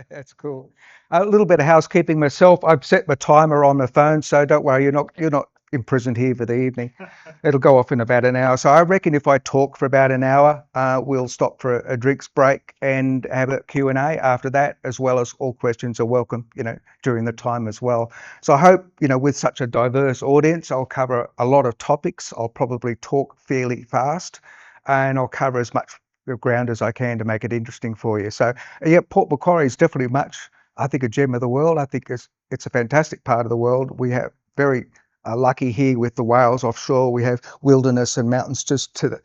That's cool. A little bit of housekeeping myself. I've set my timer on my phone, so don't worry, you're not imprisoned here for the evening. It'll go off in about an hour. So I reckon if I talk for about an hour, we'll stop for a drinks break and have a Q&A after that, as well as all questions are welcome, during the time as well. So I hope, with such a diverse audience, I'll cover a lot of topics. I'll probably talk fairly fast and I'll cover as much ground as I can to make it interesting for you. So yeah, Port Macquarie is definitely much, I think, a gem of the world. I think it's a fantastic part of the world. We have very lucky here with the Wales offshore. We have wilderness and mountains just to the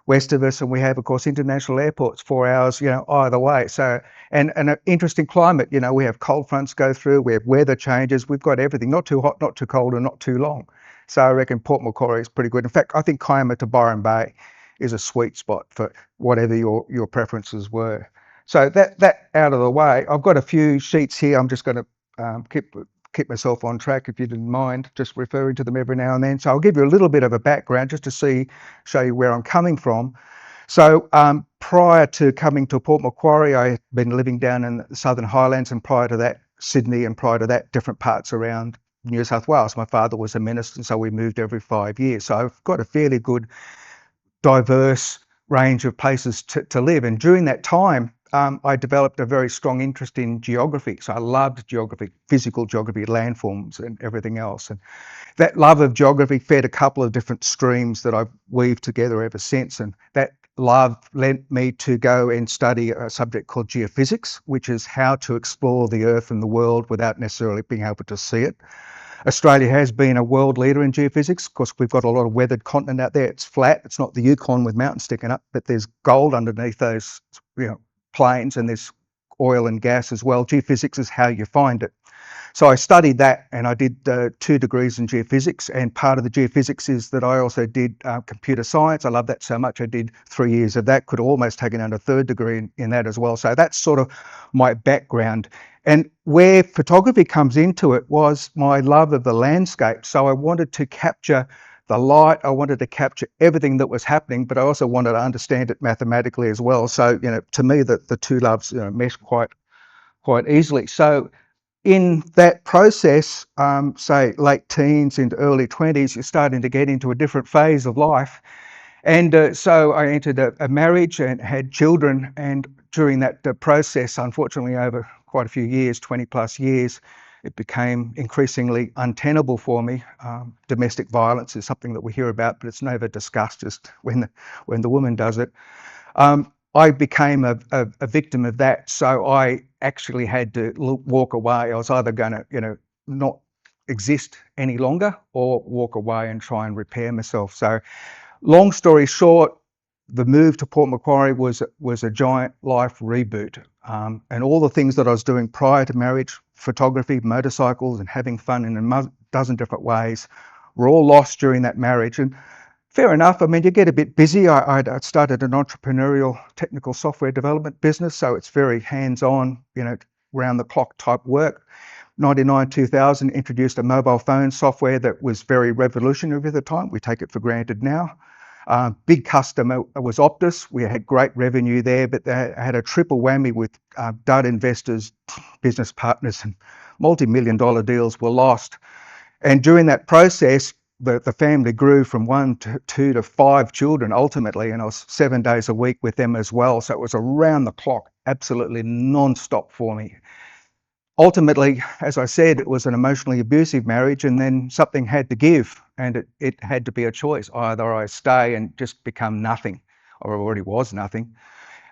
west of us, and we have, of course, international airports 4 hours, either way. So and an interesting climate. We have cold fronts go through. We have weather changes. We've got everything. Not too hot, not too cold, and not too long. So I reckon Port Macquarie is pretty good. In fact, I think Kiama to Byron Bay is a sweet spot for whatever your preferences were. So that out of the way, I've got a few sheets here. I'm just going to keep myself on track, if you didn't mind, just referring to them every now and then. So I'll give you a little bit of a background just to show you where I'm coming from. So prior to coming to Port Macquarie, I had been living down in the Southern Highlands, and prior to that, Sydney, and prior to that, different parts around New South Wales. My father was a minister, and so we moved every 5 years. So I've got a fairly good, diverse range of places to live. And during that time, I developed a very strong interest in geography. So I loved geography, physical geography, landforms and everything else. And that love of geography fed a couple of different streams that I've weaved together ever since. And that love led me to go and study a subject called geophysics, which is how to explore the Earth and the world without necessarily being able to see it. Australia has been a world leader in geophysics. Of course, we've got a lot of weathered continent out there. It's flat. It's not the Yukon with mountains sticking up, but there's gold underneath those, plains, and there's oil and gas as well. Geophysics is how you find it. So I studied that, and I did 2 degrees in geophysics, and part of the geophysics is that I also did computer science. I love that so much. I did 3 years of that, could almost take another 3rd degree in that as well. So that's sort of my background. And where photography comes into it was my love of the landscape. So I wanted to capture the light, I wanted to capture everything that was happening, but I also wanted to understand it mathematically as well. So, to me, the two loves mesh quite easily. So in that process, say late teens into early 20s, you're starting to get into a different phase of life. And so I entered a marriage and had children. And during that process, unfortunately, over quite a few years, 20 plus years, it became increasingly untenable for me. Domestic violence is something that we hear about, but it's never discussed, just when the woman does it. I became a victim of that, so I actually had to walk away. I was either going to, not exist any longer, or walk away and try and repair myself. So, long story short, the move to Port Macquarie was a giant life reboot, and all the things that I was doing prior to marriage, photography, motorcycles, and having fun in a dozen different ways, were all lost during that marriage. And fair enough. I mean, you get a bit busy. I started an entrepreneurial technical software development business, so it's very hands-on, round-the-clock type work. 99, 2000, introduced a mobile phone software that was very revolutionary at the time. We take it for granted now. Big customer was Optus. We had great revenue there, but they had a triple whammy with dud investors, business partners, and multi-million-dollar deals were lost. And during that process, the family grew from 1 to 2 to 5 children ultimately, and I was 7 days a week with them as well. So it was around the clock, absolutely non-stop for me. Ultimately, as I said, it was an emotionally abusive marriage, and then something had to give, and it had to be a choice. Either I stay and just become nothing, or I already was nothing,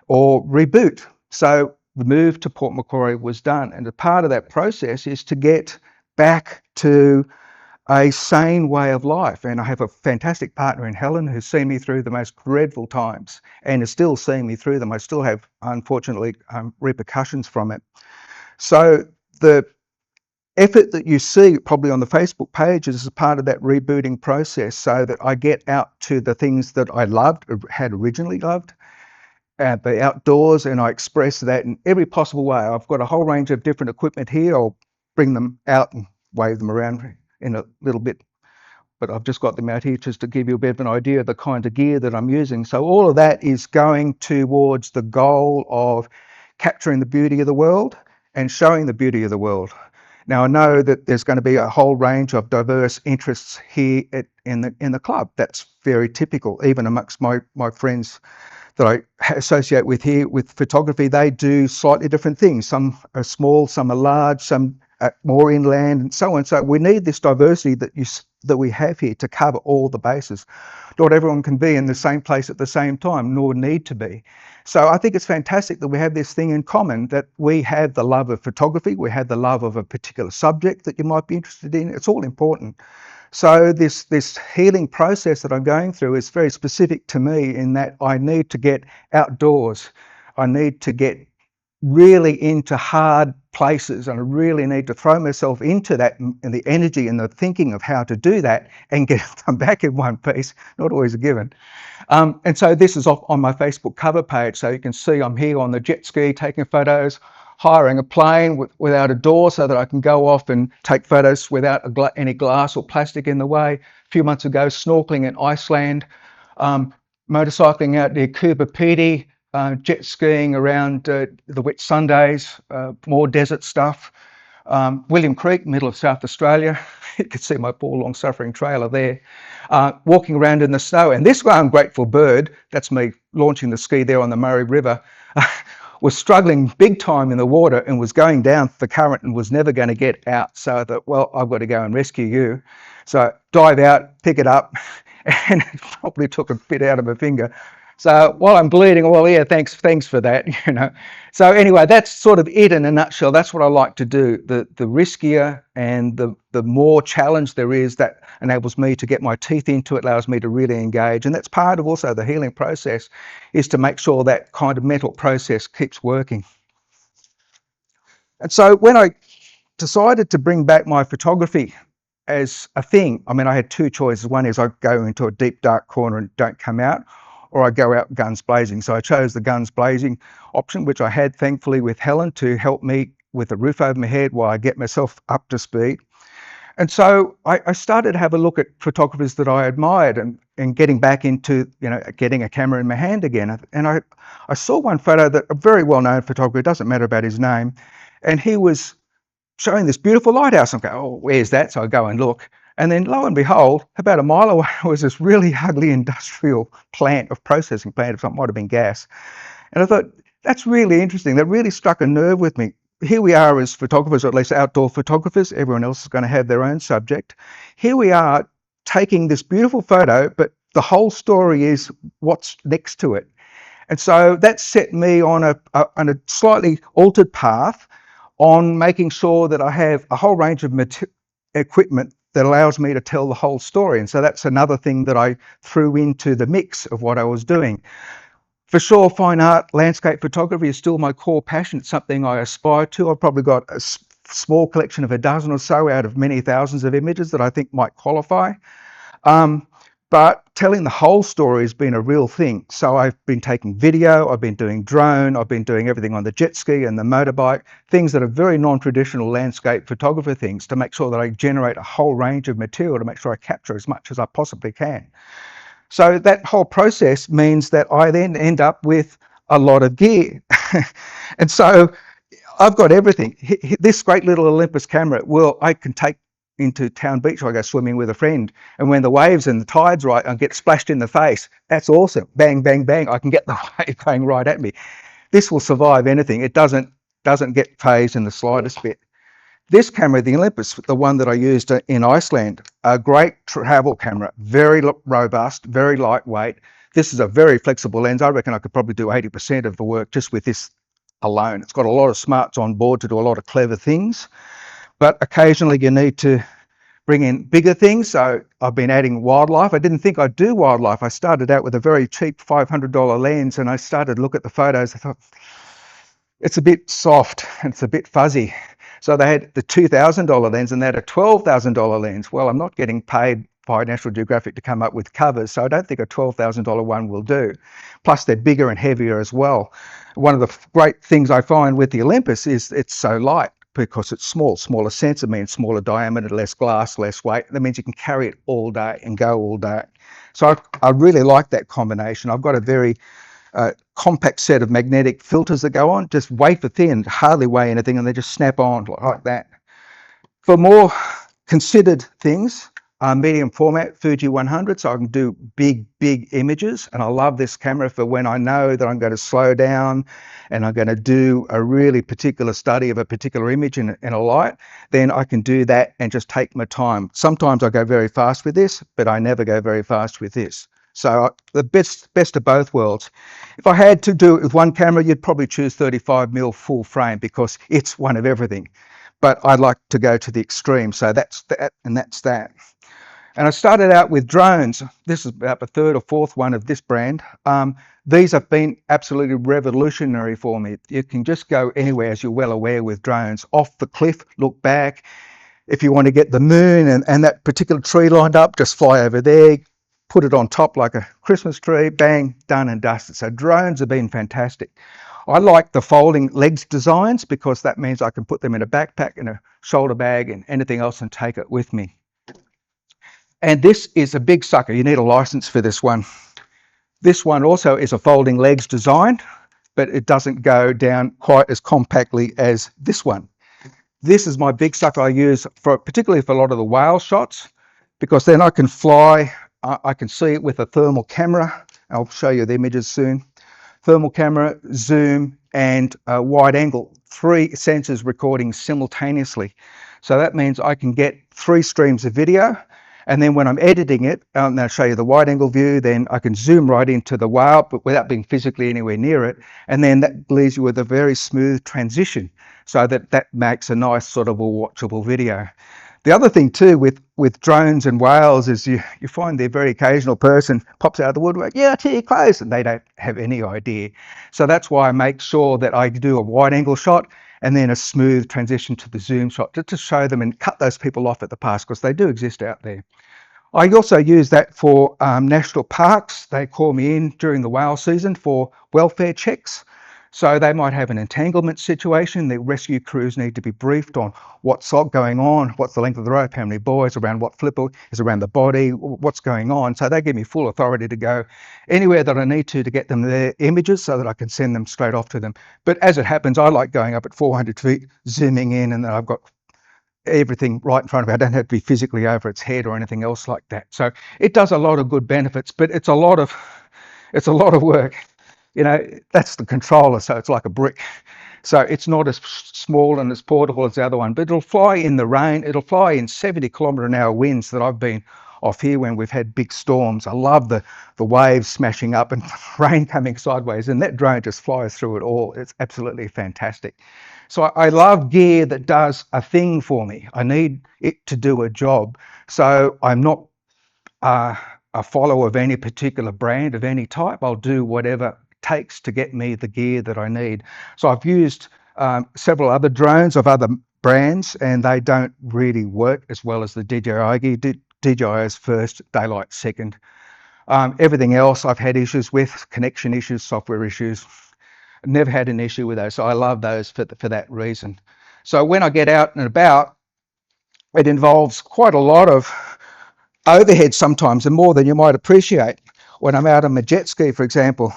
or reboot. So the move to Port Macquarie was done, and a part of that process is to get back to a sane way of life. And I have a fantastic partner in Helen who's seen me through the most dreadful times and is still seeing me through them. I still have, unfortunately, repercussions from it. So the effort that you see probably on the Facebook page is a part of that rebooting process, so that I get out to the things that I loved, or had originally loved, the outdoors, and I express that in every possible way. I've got a whole range of different equipment here. I'll bring them out and wave them around in a little bit, but I've just got them out here just to give you a bit of an idea of the kind of gear that I'm using. So all of that is going towards the goal of capturing the beauty of the world and showing the beauty of the world. Now, I know that there's going to be a whole range of diverse interests here in the club. That's very typical, even amongst my friends that I associate with here with photography. They do slightly different things. Some are small, some are large, some are more inland, and so on. So we need this diversity that we have here to cover all the bases. Not everyone can be in the same place at the same time, nor need to be. So I think it's fantastic that we have this thing in common, that we have the love of photography, we have the love of a particular subject that you might be interested in. It's all important. So this healing process that I'm going through is very specific to me, in that I need to get outdoors. I need to get really into hard places, and I really need to throw myself into that, and the energy and the thinking of how to do that and come back in one piece. Not always a given. And so this is off on my Facebook cover page. So you can see I'm here on the jet ski taking photos, hiring a plane without a door so that I can go off and take photos without any glass or plastic in the way. A few months ago, snorkeling in Iceland, motorcycling out near Coober Pedy, jet skiing around the Whitsundays, more desert stuff. William Creek, middle of South Australia. You can see my poor long suffering trailer there. Walking around in the snow. And this ungrateful bird, that's me launching the ski there on the Murray River, was struggling big time in the water and was going down the current and was never going to get out. So I thought, well, I've got to go and rescue you. So dive out, pick it up, and it probably took a bit out of my finger. So while I'm bleeding, well, yeah, thanks for that, you know. So anyway, that's sort of it in a nutshell. That's what I like to do. The riskier and the more challenge there is, that enables me to get my teeth into it, allows me to really engage. And that's part of also the healing process, is to make sure that kind of mental process keeps working. And so when I decided to bring back my photography as a thing, I mean, I had two choices. One is I go into a deep, dark corner and don't come out, or I go out guns blazing. So I chose the guns blazing option, which I had thankfully with Helen to help me with a roof over my head while I get myself up to speed. And so I started to have a look at photographers that I admired, and getting back into, you know, getting a camera in my hand again. And I saw one photo that a very well-known photographer, it doesn't matter about his name, and he was showing this beautiful lighthouse. I'm going, oh, where's that? So I go and look. And then lo and behold, about a mile away was this really ugly industrial processing plant of something, might have been gas. And I thought, that's really interesting. That really struck a nerve with me. Here we are as photographers, or at least outdoor photographers. Everyone else is going to have their own subject. Here we are taking this beautiful photo, but the whole story is what's next to it. And so that set me on a slightly altered path on making sure that I have a whole range of equipment that allows me to tell the whole story. And so that's another thing that I threw into the mix of what I was doing. For sure, fine art, landscape photography is still my core passion. It's something I aspire to. I've probably got a small collection of a dozen or so out of many thousands of images that I think might qualify. But telling the whole story has been a real thing. So I've been taking video, I've been doing drone, I've been doing everything on the jet ski and the motorbike, things that are very non-traditional landscape photographer things, to make sure that I generate a whole range of material to make sure I capture as much as I possibly can. So that whole process means that I then end up with a lot of gear. And so I've got everything. This great little Olympus camera, well, I can take into Town Beach. I go swimming with a friend, and when the waves and the tide's right, I get splashed in the face. That's awesome. Bang, bang, bang. I can get the wave going right at me. This will survive anything. It doesn't get phased in the slightest bit. This camera, the Olympus, the one that I used in Iceland, a great travel camera, very robust, very lightweight. This is a very flexible lens. I reckon I could probably do 80% of the work just with this alone. It's got a lot of smarts on board to do a lot of clever things, but occasionally you need to bring in bigger things. So I've been adding wildlife. I didn't think I'd do wildlife. I started out with a very cheap $500 lens, and I started to look at the photos. I thought, it's a bit soft and it's a bit fuzzy. So they had the $2,000 lens and they had a $12,000 lens. Well, I'm not getting paid by National Geographic to come up with covers, so I don't think a $12,000 one will do. Plus they're bigger and heavier as well. One of the great things I find with the Olympus is it's so light because it's small. Smaller sensor means smaller diameter, less glass, less weight. That means you can carry it all day and go all day. So I really like that combination. I've got a very compact set of magnetic filters that go on, just wafer thin, hardly weigh anything, and they just snap on like that. For more considered things, medium format Fuji 100, so I can do big images, and I love this camera for when I know that I'm going to slow down and I'm going to do a really particular study of a particular image in a light. Then I can do that and just take my time. Sometimes I go very fast with this, but I never go very fast with this. So the best of both worlds. If I had to do it with one camera, you'd probably choose 35mm full frame because it's one of everything. But I'd like to go to the extreme. So that's that, and that's that. And I started out with drones. This is about the third or fourth one of this brand. These have been absolutely revolutionary for me. You can just go anywhere, as you're well aware, with drones. Off the cliff, look back. If you want to get the moon and that particular tree lined up, just fly over there, put it on top like a Christmas tree, bang, done and dusted. So drones have been fantastic. I like the folding legs designs because that means I can put them in a backpack, in a shoulder bag and anything else and take it with me. And this is a big sucker. You need a license for this one. This one also is a folding legs design, but it doesn't go down quite as compactly as this one. This is my big sucker I use for, particularly for a lot of the whale shots, because then I can fly, I can see it with a thermal camera. I'll show you the images soon. Thermal camera, zoom, and wide angle. 3 sensors recording simultaneously. So that means I can get 3 streams of video. And then when I'm editing it, I'll show you the wide angle view, then I can zoom right into the whale, but without being physically anywhere near it. And then that leaves you with a very smooth transition, so that makes a nice sort of a watchable video. The other thing too with drones and whales is you find the very occasional person pops out of the woodwork, yeah, to your close, and they don't have any idea. So that's why I make sure that I do a wide angle shot and then a smooth transition to the zoom shot, just to show them and cut those people off at the pass, because they do exist out there. I also use that for national parks. They call me in during the whale season for welfare checks. So they might have an entanglement situation. The rescue crews need to be briefed on what's going on, what's the length of the rope, how many buoys around what flipper is around the body, what's going on. So they give me full authority to go anywhere that I need to get them their images so that I can send them straight off to them. But as it happens, I like going up at 400 feet, zooming in, and then I've got everything right in front of me. I don't have to be physically over its head or anything else like that. So it does a lot of good benefits, but it's a lot of work. You know, that's the controller, so it's like a brick. So it's not as small and as portable as the other one, but it'll fly in the rain. It'll fly in 70km/h winds that I've been off here when we've had big storms. I love the waves smashing up and rain coming sideways, and that drone just flies through it all. It's absolutely fantastic. So I love gear that does a thing for me. I need it to do a job. So I'm not a follower of any particular brand of any type. I'll do whatever takes to get me the gear that I need. So I've used several other drones of other brands, and they don't really work as well as the DJI gear. DJI is first, Daylight second. Everything else I've had issues with, connection issues, software issues. Never had an issue with those, so I love those for that reason. So when I get out and about, it involves quite a lot of overhead sometimes, and more than you might appreciate. When I'm out on my jet ski, for example,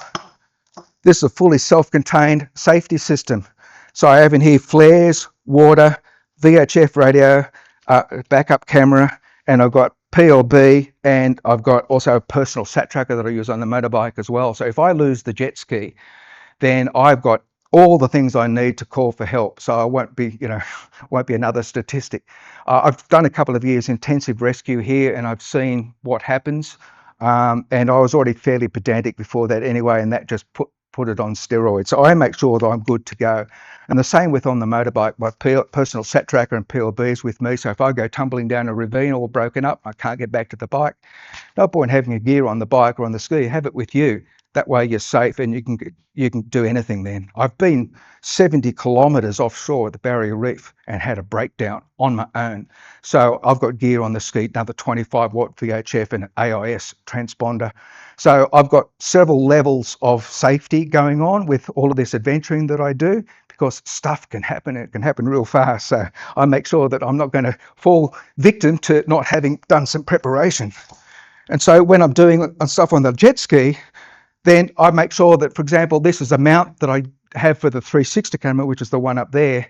this is a fully self-contained safety system. So I have in here flares, water, VHF radio, backup camera, and I've got PLB, and I've got also a personal sat tracker that I use on the motorbike as well. So if I lose the jet ski, then I've got all the things I need to call for help. So I won't be, won't be another statistic. I've done a couple of years intensive rescue here, and I've seen what happens. And I was already fairly pedantic before that anyway, and that just put it on steroids. So I make sure that I'm good to go. And the same with on the motorbike. My personal sat tracker and PLB is with me. So if I go tumbling down a ravine all broken up, I can't get back to the bike. No point having a gear on the bike or on the ski. Have it with you. That way you're safe and you can do anything then. I've been 70 kilometres offshore at the Barrier Reef and had a breakdown on my own. So I've got gear on the ski, another 25-watt VHF and an AIS transponder. So I've got several levels of safety going on with all of this adventuring that I do, because stuff can happen. It can happen real fast. So I make sure that I'm not going to fall victim to not having done some preparation. And so when I'm doing stuff on the jet ski, Then I make sure that, for example, this is a mount that I have for the 360 camera, which is the one up there.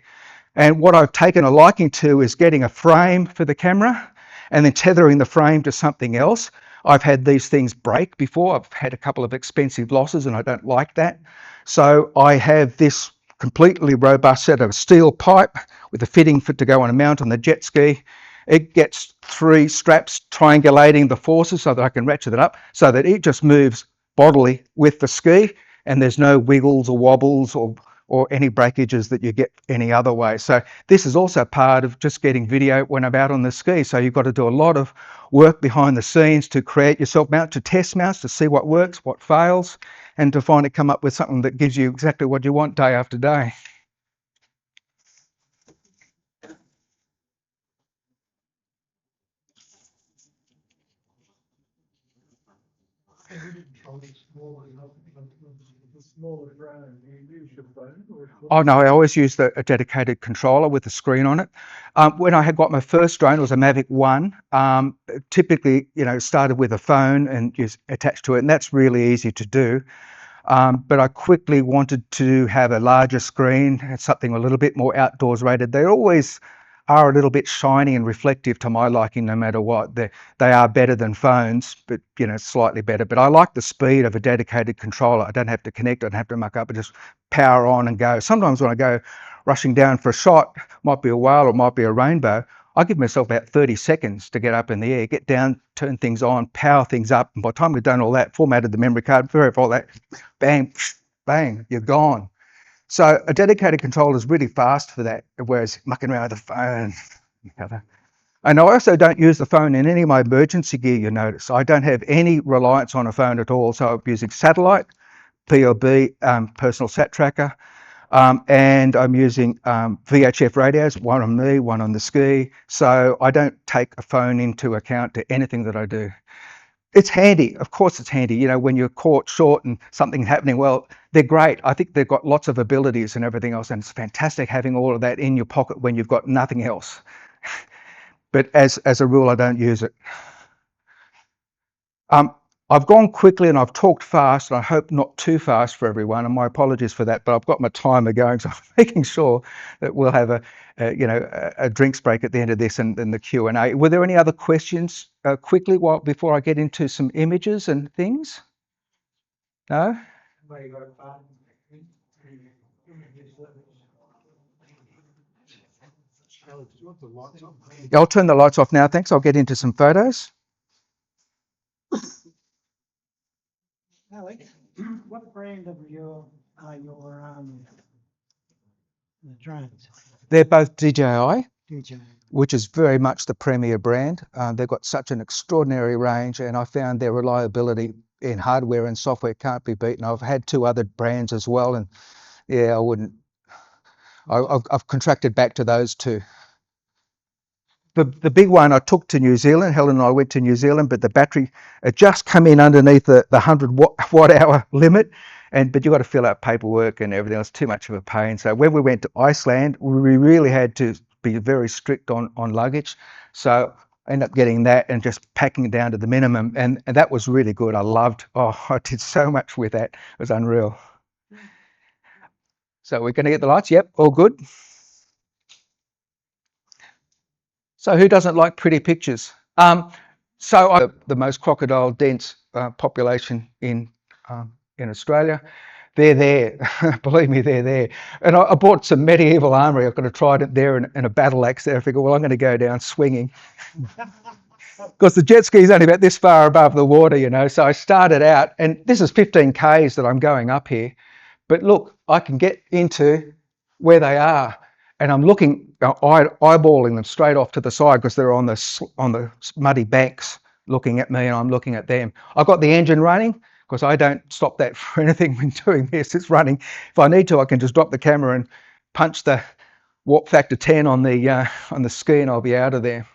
And what I've taken a liking to is getting a frame for the camera and then tethering the frame to something else. I've had these things break before. I've had a couple of expensive losses and I don't like that. So I have this completely robust set of steel pipe with a fitting for to go on a mount on the jet ski. It gets 3 straps triangulating the forces so that I can ratchet it up so that it just moves bodily with the ski and there's no wiggles or wobbles or any breakages that you get any other way. So this is also part of just getting video when I'm out on the ski. So you've got to do a lot of work behind the scenes to create your self mount, to test mounts, to see what works, what fails, and to finally come up with something that gives you exactly what you want day after day. Oh no, I always use a dedicated controller with a screen on it. When I had got my first drone, it was a Mavic 1. Typically, started with a phone and just attached to it, and that's really easy to do. But I quickly wanted to have a larger screen, something a little bit more outdoors rated. They always are a little bit shiny and reflective to my liking, no matter what. They are better than phones, but slightly better. But I like the speed of a dedicated controller. I don't have to connect, I don't have to muck up, I just power on and go. Sometimes when I go rushing down for a shot, might be a whale or it might be a rainbow, I give myself about 30 seconds to get up in the air, get down, turn things on, power things up. And by the time we've done all that, formatted the memory card, verify all that, bang, bang, you're gone. So a dedicated controller is really fast for that, whereas mucking around with the phone. And I also don't use the phone in any of my emergency gear, you notice. I don't have any reliance on a phone at all. So I'm using satellite, PLB, personal sat tracker, and I'm using VHF radios, one on me, one on the ski. So I don't take a phone into account to anything that I do. It's handy. Of course it's handy. When you're caught short and something's happening, well, they're great. I think they've got lots of abilities and everything else, and it's fantastic having all of that in your pocket when you've got nothing else. But as a rule, I don't use it. I've gone quickly and I've talked fast, and I hope not too fast for everyone, and my apologies for that, but I've got my timer going, so I'm making sure that we'll have a drinks break at the end of this and then the Q&A. Were there any other questions quickly before I get into some images and things? No? I'll turn the lights off now, thanks. I'll get into some photos. Alex, what brand of your drones? They're both DJI, DJI. which is very much the premier brand. They've got such an extraordinary range, and I found their reliability in hardware and software can't be beaten. I've had 2 other brands as well, and yeah, I wouldn't. I've contracted back to those 2. The big one I took to New Zealand. Helen and I went to New Zealand, but the battery had just come in underneath the 100 watt hour limit, but you've got to fill out paperwork and everything else. Too much of a pain. So when we went to Iceland, we really had to be very strict on luggage. So I ended up getting that and just packing it down to the minimum, and that was really good. I did so much with that. It was unreal. So we're going to get the lights. Yep, all good. So who doesn't like pretty pictures? So the most crocodile dense population in Australia. They're there. Believe me, they're there. And I bought some medieval armory. I've got to try it there in a battle axe there. I figure, well, I'm going to go down swinging. Because the jet ski is only about this far above the water, So I started out, and this is 15 Ks that I'm going up here. But look, I can get into where they are, and I'm looking, eyeballing them straight off to the side because they're on the muddy banks looking at me, and I'm looking at them. I've got the engine running because I don't stop that for anything when doing this. It's running. If I need to, I can just drop the camera and punch the warp factor 10 on the ski, and I'll be out of there.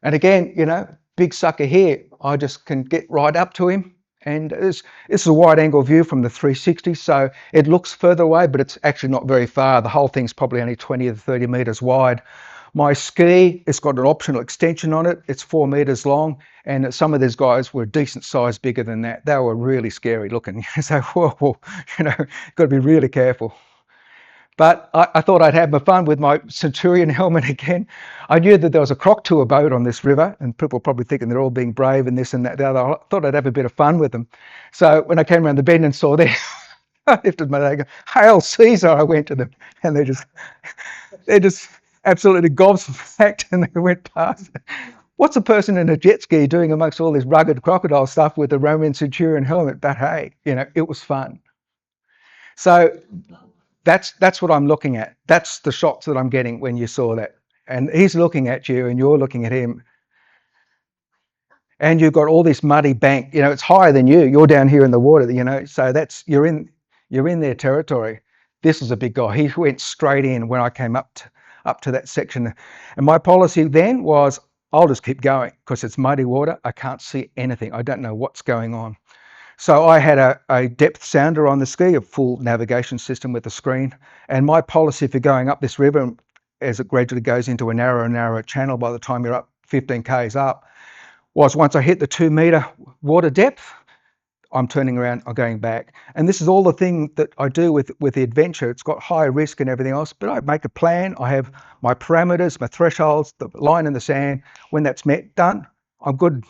And again, big sucker here. I just can get right up to him. And this is a wide angle view from the 360, so it looks further away, but it's actually not very far. The whole thing's probably only 20 to 30 meters wide. My ski, it's got an optional extension on it. It's 4 meters long, and some of these guys were a decent size bigger than that. They were really scary looking. So, whoa, got to be really careful. But I thought I'd have my fun with my Centurion helmet again. I knew that there was a croc tour boat on this river, and people were probably thinking they're all being brave and this and that. The other. I thought I'd have a bit of fun with them. So when I came around the bend and saw them, I lifted my leg. Hail Caesar! I went to them, and they just absolutely gobsmacked, and they went past. What's a person in a jet ski doing amongst all this rugged crocodile stuff with a Roman Centurion helmet? But hey, it was fun. So that's what I'm looking at. That's the shots that I'm getting when you saw that. And he's looking at you and you're looking at him. And you've got all this muddy bank, it's higher than you. You're down here in the water, so you're in their territory. This is a big guy. He went straight in when I came up to that section. And my policy then was I'll just keep going because it's muddy water. I can't see anything. I don't know what's going on. So I had a depth sounder on the ski, a full navigation system with a screen. And my policy for going up this river, as it gradually goes into a narrower and narrower channel by the time you're up 15 k's up, was once I hit the 2 meter water depth, I'm turning around, I'm going back. And this is all the thing that I do with the adventure. It's got high risk and everything else, but I make a plan. I have my parameters, my thresholds, the line in the sand. When that's met, done, I'm good.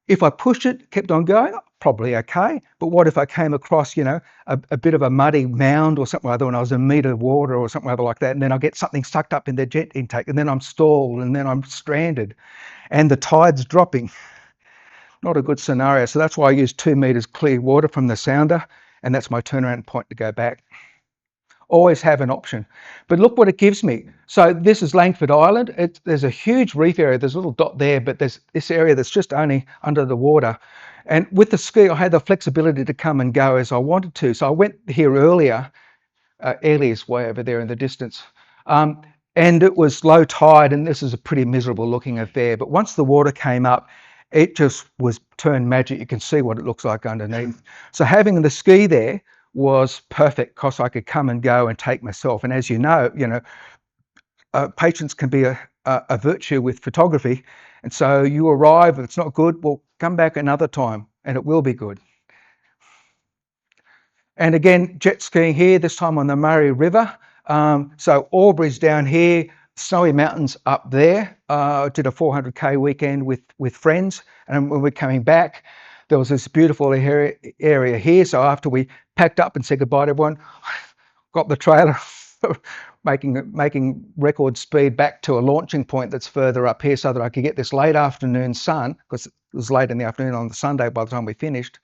If I pushed it, kept on going, probably okay. But what if I came across, a bit of a muddy mound or something like that when I was in a meter of water or something like that, and then I get something sucked up in the jet intake, and then I'm stalled, and then I'm stranded, and the tide's dropping. Not a good scenario. So that's why I use 2 meters clear water from the sounder, and that's my turnaround point to go back. Always have an option. But look what it gives me. So this is Langford Island. There's a huge reef area. There's a little dot there, but there's this area that's just only under the water. And with the ski, I had the flexibility to come and go as I wanted to. So I went here earlier. Ailey's way over there in the distance. And it was low tide, and this is a pretty miserable looking affair. But once the water came up, it just was turned magic. You can see what it looks like underneath. So having the ski there was perfect because I could come and go and take myself. And as you know, patience can be a virtue with photography. And so you arrive, if it's not good, well, come back another time and it will be good. And again, jet skiing here, this time on the Murray River. So Albury's down here, Snowy Mountains up there. I did a 400k weekend with friends, and when we're coming back, there was this beautiful area here. So after we packed up and said goodbye to everyone, got the trailer, making record speed back to a launching point that's further up here so that I could get this late afternoon sun, because it was late in the afternoon on the Sunday by the time we finished.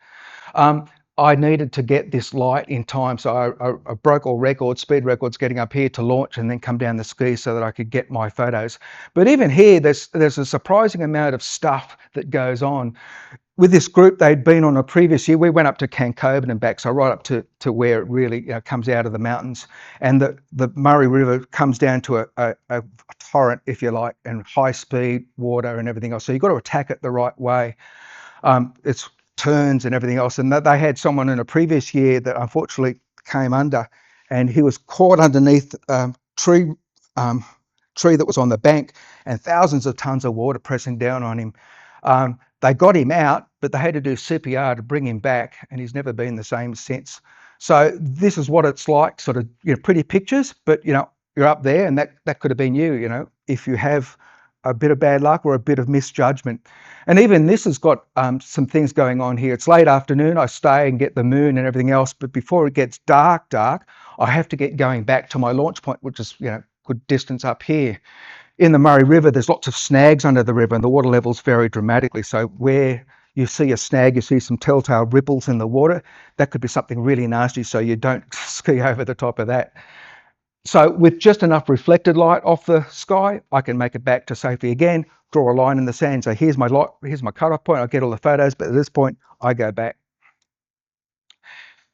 I needed to get this light in time, so I broke all records, speed records, getting up here to launch and then come down the ski so that I could get my photos. But even here, there's a surprising amount of stuff that goes on. With this group, they'd been on a previous year. We went up to Cancoban and back, so right up to where it really comes out of the mountains. And the Murray River comes down to a torrent, if you like, and high speed water and everything else. So you've got to attack it the right way. It's turns and everything else, and they had someone in a previous year that unfortunately came under, and he was caught underneath tree that was on the bank, and thousands of tons of water pressing down on him. They got him out, but they had to do CPR to bring him back, and he's never been the same since. So this is what it's like, sort of pretty pictures, but you're up there, and that could have been you, if you have a bit of bad luck or a bit of misjudgment. And even this has got some things going on here. It's late afternoon, I stay and get the moon and everything else, but before it gets dark, I have to get going back to my launch point, which is, good distance up here. In the Murray River, there's lots of snags under the river and the water levels vary dramatically. So where you see a snag, you see some telltale ripples in the water, that could be something really nasty, so you don't ski over the top of that. So with just enough reflected light off the sky, I can make it back to safety again, draw a line in the sand. So here's my cutoff point. I get all the photos, but at this point, I go back.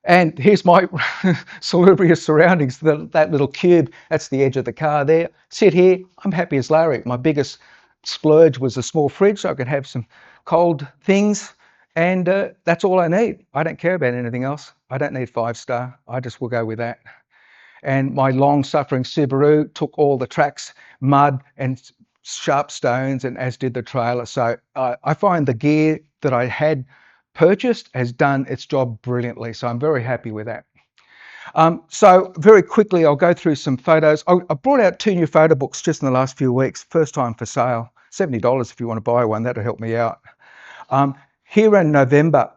And here's my salubrious surroundings, that little cube, that's the edge of the car there. Sit here, I'm happy as Larry. My biggest splurge was a small fridge so I could have some cold things, and that's all I need. I don't care about anything else. I don't need 5-star. I just will go with that. and my long-suffering Subaru took all the tracks, mud and sharp stones, and as did the trailer. So I find the gear that I had purchased has done its job brilliantly. So I'm very happy with that. So very quickly, I'll go through some photos. I brought out 2 new photo books just in the last few weeks, first time for sale, $70 if you want to buy one, that'll help me out. Here in November,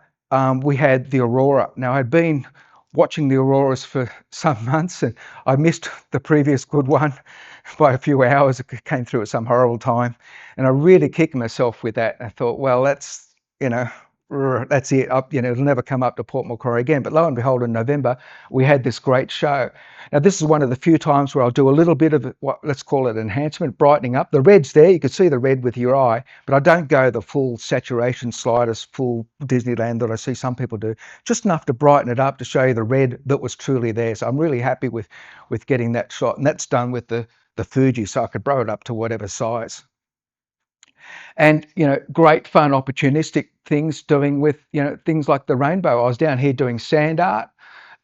we had the aurora. Now, I'd been watching the auroras for some months, and I missed the previous good one by a few hours. It came through at some horrible time, and I really kicked myself with that. I thought, well, that's, that's it. It'll never come up to Port Macquarie again. But lo and behold, in November, we had this great show. Now, this is one of the few times where I'll do a little bit of what, let's call it enhancement, brightening up. The red's there. You can see the red with your eye, but I don't go the full saturation sliders, full Disneyland that I see some people do. Just enough to brighten it up to show you the red that was truly there. So I'm really happy with getting that shot. And that's done with the Fuji, so I could blow it up to whatever size. And great fun opportunistic things doing with things like the rainbow. I was down here doing sand art,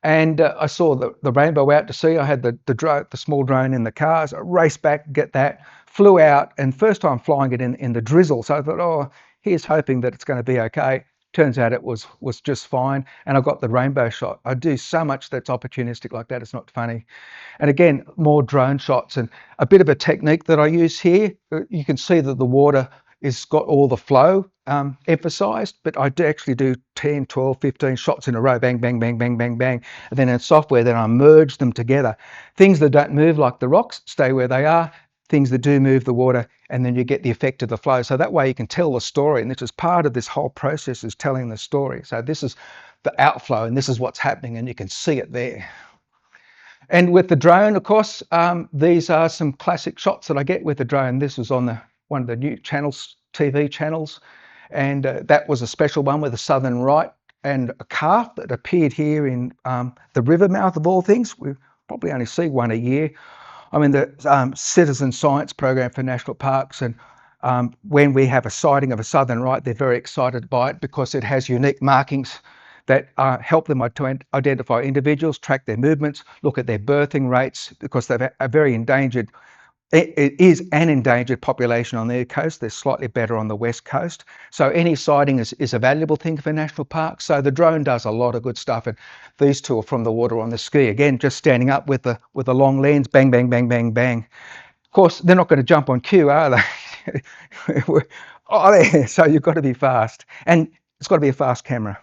and I saw the rainbow out to sea. I had the small drone in the car, so I raced back, get that, flew out, and first time flying it in the drizzle. So I thought, oh, here's hoping that it's going to be okay. Turns out it was just fine, and I got the rainbow shot. I do so much that's opportunistic like that, it's not funny. And again, more drone shots, and a bit of a technique that I use here. You can see that the water is got all the flow emphasized, but I do actually do 10, 12, 15 shots in a row, bang, bang, bang, bang, bang, bang. And then in software, then I merge them together. Things that don't move like the rocks stay where they are. Things that do move the water, and then you get the effect of the flow. So that way you can tell the story, and this is part of this whole process, is telling the story. So this is the outflow, and this is what's happening, and you can see it there. And with the drone, of course, these are some classic shots that I get with the drone. This was on one of the new channels, TV channels, and that was a special one with a southern right and a calf that appeared here in the river mouth of all things. We probably only see one a year. I'm in the citizen science program for national parks, and when we have a sighting of a southern right, they're very excited by it because it has unique markings that help them to identify individuals, track their movements, look at their birthing rates, because they're a very endangered, it is an endangered population on the east coast. They're slightly better on the west coast. So any sighting is a valuable thing for national parks. So the drone does a lot of good stuff. And these two are from the water on the ski. Again, just standing up with a long lens, bang, bang, bang, bang, bang. Of course, they're not going to jump on cue, are they? There. So you've got to be fast. And it's got to be a fast camera.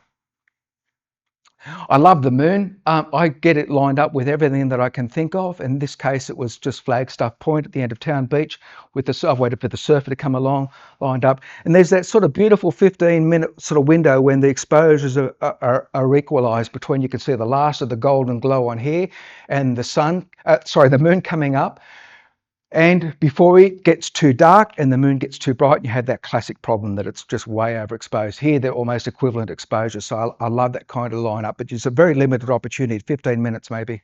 I love the moon. I get it lined up with everything that I can think of. In this case, it was just Flagstaff Point at the end of Town Beach. I've waited for the surfer to come along, lined up. And there's that sort of beautiful 15-minute sort of window when the exposures are equalized between, you can see the last of the golden glow on here and the moon coming up. And before it gets too dark and the moon gets too bright, you have that classic problem that it's just way overexposed. Here, they're almost equivalent exposures. So I love that kind of lineup, but it's a very limited opportunity, 15 minutes maybe.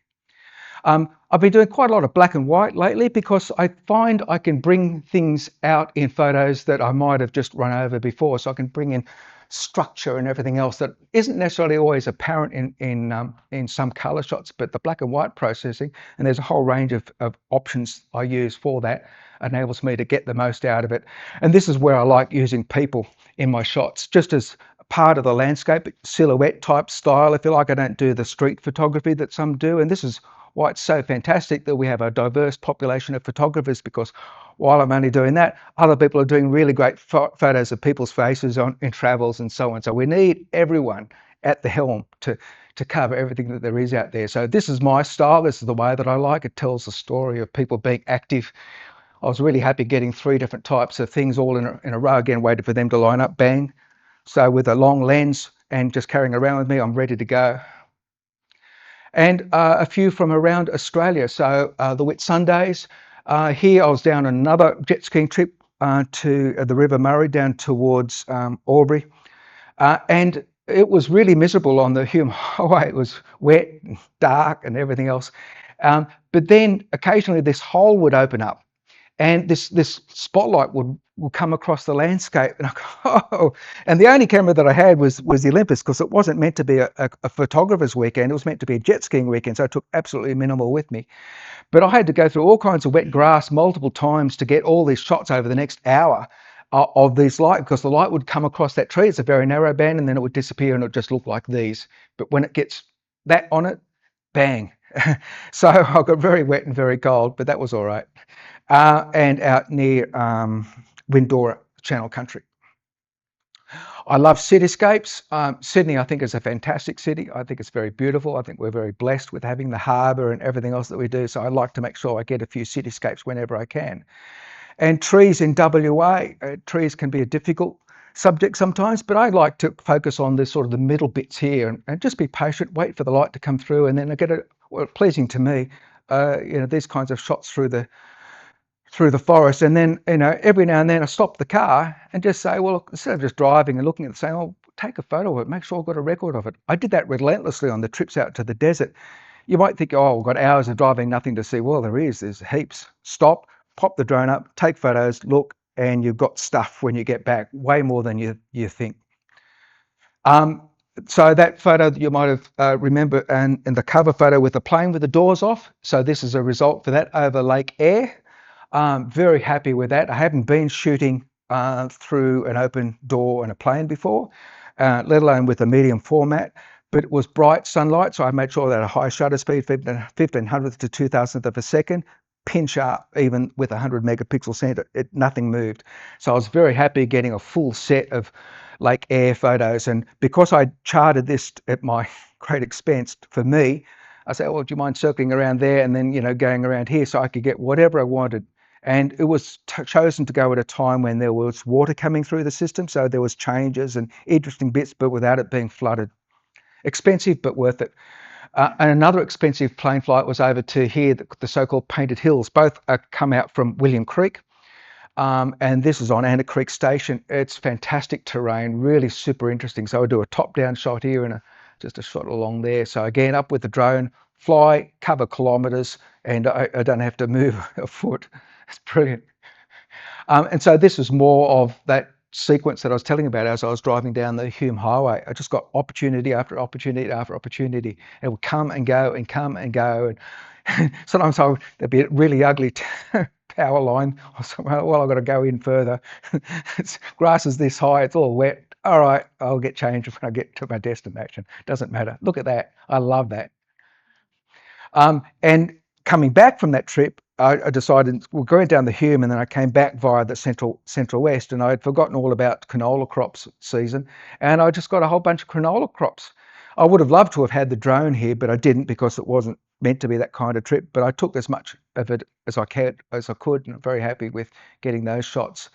I've been doing quite a lot of black and white lately because I find I can bring things out in photos that I might have just run over before. So I can bring in structure and everything else that isn't necessarily always apparent in some color shots, but the black and white processing, and there's a whole range of options I use for that, enables me to get the most out of it. And this is where I like using people in my shots, just as part of the landscape, silhouette type style, if you like. I don't do the street photography that some do, and this is why it's so fantastic that we have a diverse population of photographers, because while I'm only doing that, other people are doing really great photos of people's faces in travels and so on. So we need everyone at the helm to cover everything that there is out there. So this is my style. This is the way that I like. It tells the story of people being active. I was really happy getting 3 different types of things all in a row. Again, waited for them to line up, bang. So with a long lens and just carrying around with me, I'm ready to go. And a few from around Australia. So the Whitsundays. Here I was down another jet skiing trip to the River Murray down towards Albury. And it was really miserable on the Hume Highway. It was wet and dark and everything else. But then occasionally this hole would open up, and this spotlight would come across the landscape, and I go, oh. And the only camera that I had was the Olympus, because it wasn't meant to be a photographer's weekend. It was meant to be a jet skiing weekend, so I took absolutely minimal with me. But I had to go through all kinds of wet grass multiple times to get all these shots over the next hour of these light, because the light would come across that tree. It's a very narrow band, and then it would disappear, and it would just look like these. But when it gets that on it, bang. So I got very wet and very cold, but that was all right. And out near Windora, Channel Country. I love cityscapes. Sydney, I think, is a fantastic city. I think it's very beautiful. I think we're very blessed with having the harbour and everything else that we do. So I like to make sure I get a few cityscapes whenever I can. And trees in WA, trees can be a difficult subject sometimes, but I like to focus on this sort of the middle bits here, and just be patient, wait for the light to come through, and then I get pleasing to me, these kinds of shots through the forest. And then, every now and then I stop the car and just say, well, instead of just driving and looking at it, saying, oh, take a photo of it, make sure I've got a record of it. I did that relentlessly on the trips out to the desert. You might think, oh, we've got hours of driving, nothing to see. Well, there's heaps. Stop, pop the drone up, take photos, look, and you've got stuff when you get back, way more than you think. So that photo that you might have remember, and the cover photo with the plane with the doors off. So this is a result for that over Lake Eyre. Very happy with that. I haven't been shooting through an open door and a plane before, let alone with a medium format. But it was bright sunlight, so I made sure that a high shutter speed, 1500th to 2000th of a second, pin sharp, even with 100 megapixel sensor, nothing moved. So I was very happy getting a full set of Lake Eyre photos. And because I charted this at my great expense for me, I said, well, do you mind circling around there and then, going around here, so I could get whatever I wanted. And it was chosen to go at a time when there was water coming through the system, so there was changes and interesting bits, but without it being flooded. Expensive, but worth it. And another expensive plane flight was over to here, the so-called Painted Hills. Both come out from William Creek. And this is on Anna Creek Station. It's fantastic terrain, really super interesting. So I do a top-down shot here and just a shot along there. So again, up with the drone, fly, cover kilometres, and I don't have to move a foot. It's brilliant. And so this is more of that sequence that I was telling about as I was driving down the Hume Highway. I just got opportunity after opportunity after opportunity. It would come and go and come and go. And sometimes there'd be a really ugly power line. I was like, well, I've got to go in further. Grass is this high, it's all wet. All right, I'll get changed when I get to my destination. Doesn't matter. Look at that. I love that. And coming back from that trip, I decided we're going down the Hume, and then I came back via the central west, and I had forgotten all about canola crops season, and I just got a whole bunch of canola crops. I would have loved to have had the drone here, but I didn't, because it wasn't meant to be that kind of trip. But I took as much of it as I could, and I'm very happy with getting those shots.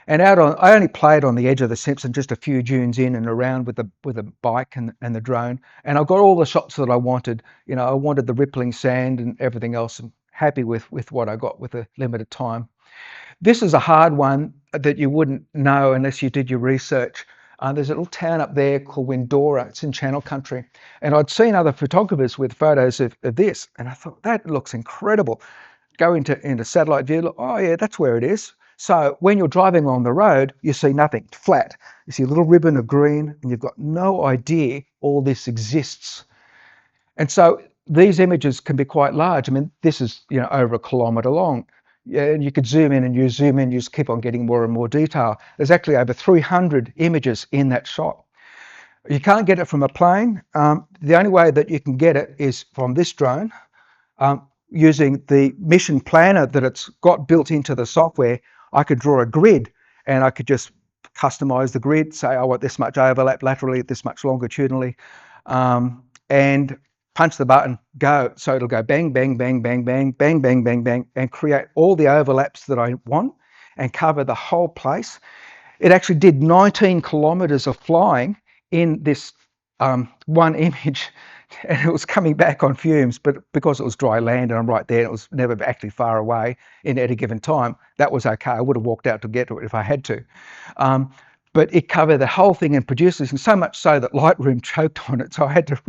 And I only played on the edge of the Simpson, just a few dunes in and around with the bike and the drone. And I got all the shots that I wanted. I wanted the rippling sand and everything else. I'm happy with what I got with the limited time. This is a hard one that you wouldn't know unless you did your research. There's a little town up there called Windora. It's in Channel Country. And I'd seen other photographers with photos of this, and I thought, that looks incredible. Go into satellite view, look, oh yeah, that's where it is. So when you're driving along the road, you see nothing, flat. You see a little ribbon of green, and you've got no idea all this exists. And so these images can be quite large. I mean, this is over a kilometre long. Yeah, and you could zoom in, and you just keep on getting more and more detail. There's actually over 300 images in that shot. You can't get it from a plane. The only way that you can get it is from this drone. Using the mission planner that it's got built into the software, I could draw a grid, and I could just customize the grid, say I want this much overlap laterally, this much longitudinally, and punch the button, go. So it'll go bang, bang, bang, bang, bang, bang, bang, bang, bang, and create all the overlaps that I want and cover the whole place. It actually did 19 kilometers of flying in this one image. And it was coming back on fumes, but because it was dry land and I'm right there, it was never actually far away at a given time, that was okay. I would have walked out to get to it if I had to. but it covered the whole thing and produced this, and so much so that Lightroom choked on it. So I had to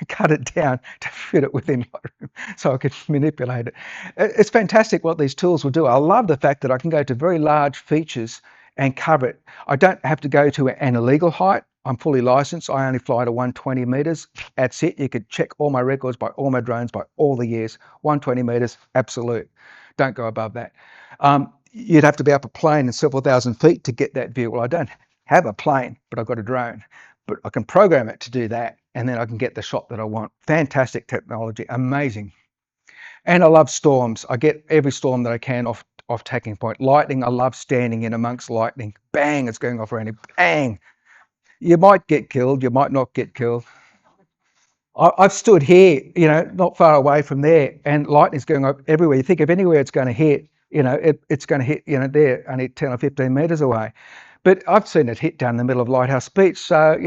cut it down to fit it within Lightroom so I could manipulate it. It's fantastic what these tools will do. I love the fact that I can go to very large features and cover it. I don't have to go to an illegal height. I'm fully licensed. I only fly to 120 meters. That's it. You could check all my records by all my drones by all the years. 120 meters, absolute. Don't go above that. You'd have to be up a plane and several thousand feet to get that view. Well, I don't have a plane, but I've got a drone. But I can program it to do that, and then I can get the shot that I want. Fantastic technology, amazing. And I love storms. I get every storm that I can off tacking point. Lightning, I love standing in amongst lightning. Bang, it's going off around you. Bang. You might get killed, you might not get killed. I've stood here, not far away from there, and lightning's going up everywhere. You think of anywhere it's going to hit, it's going to hit, there, only 10 or 15 meters away. But I've seen it hit down the middle of Lighthouse Beach. So,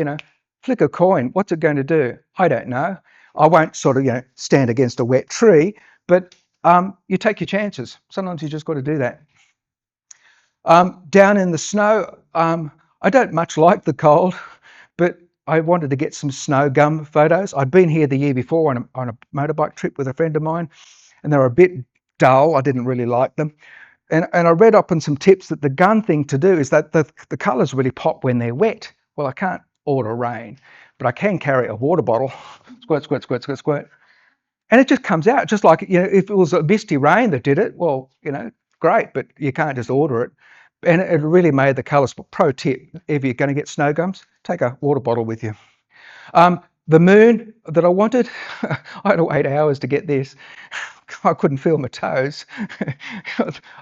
flick a coin. What's it going to do? I don't know. I won't sort of, stand against a wet tree, but you take your chances. Sometimes you just got to do that. Down in the snow, I don't much like the cold, but I wanted to get some snow gum photos. I'd been here the year before on a motorbike trip with a friend of mine, and they were a bit dull. I didn't really like them. And I read up on some tips that the gun thing to do is that the colours really pop when they're wet. Well, I can't order rain, but I can carry a water bottle, squirt, squirt, squirt, squirt, squirt. And it just comes out just like, if it was a misty rain that did it, well, great, but you can't just order it. And it really made the colours. Pro tip, if you're going to get snow gums, take a water bottle with you. The moon that I wanted, I had to wait hours to get this. I couldn't feel my toes.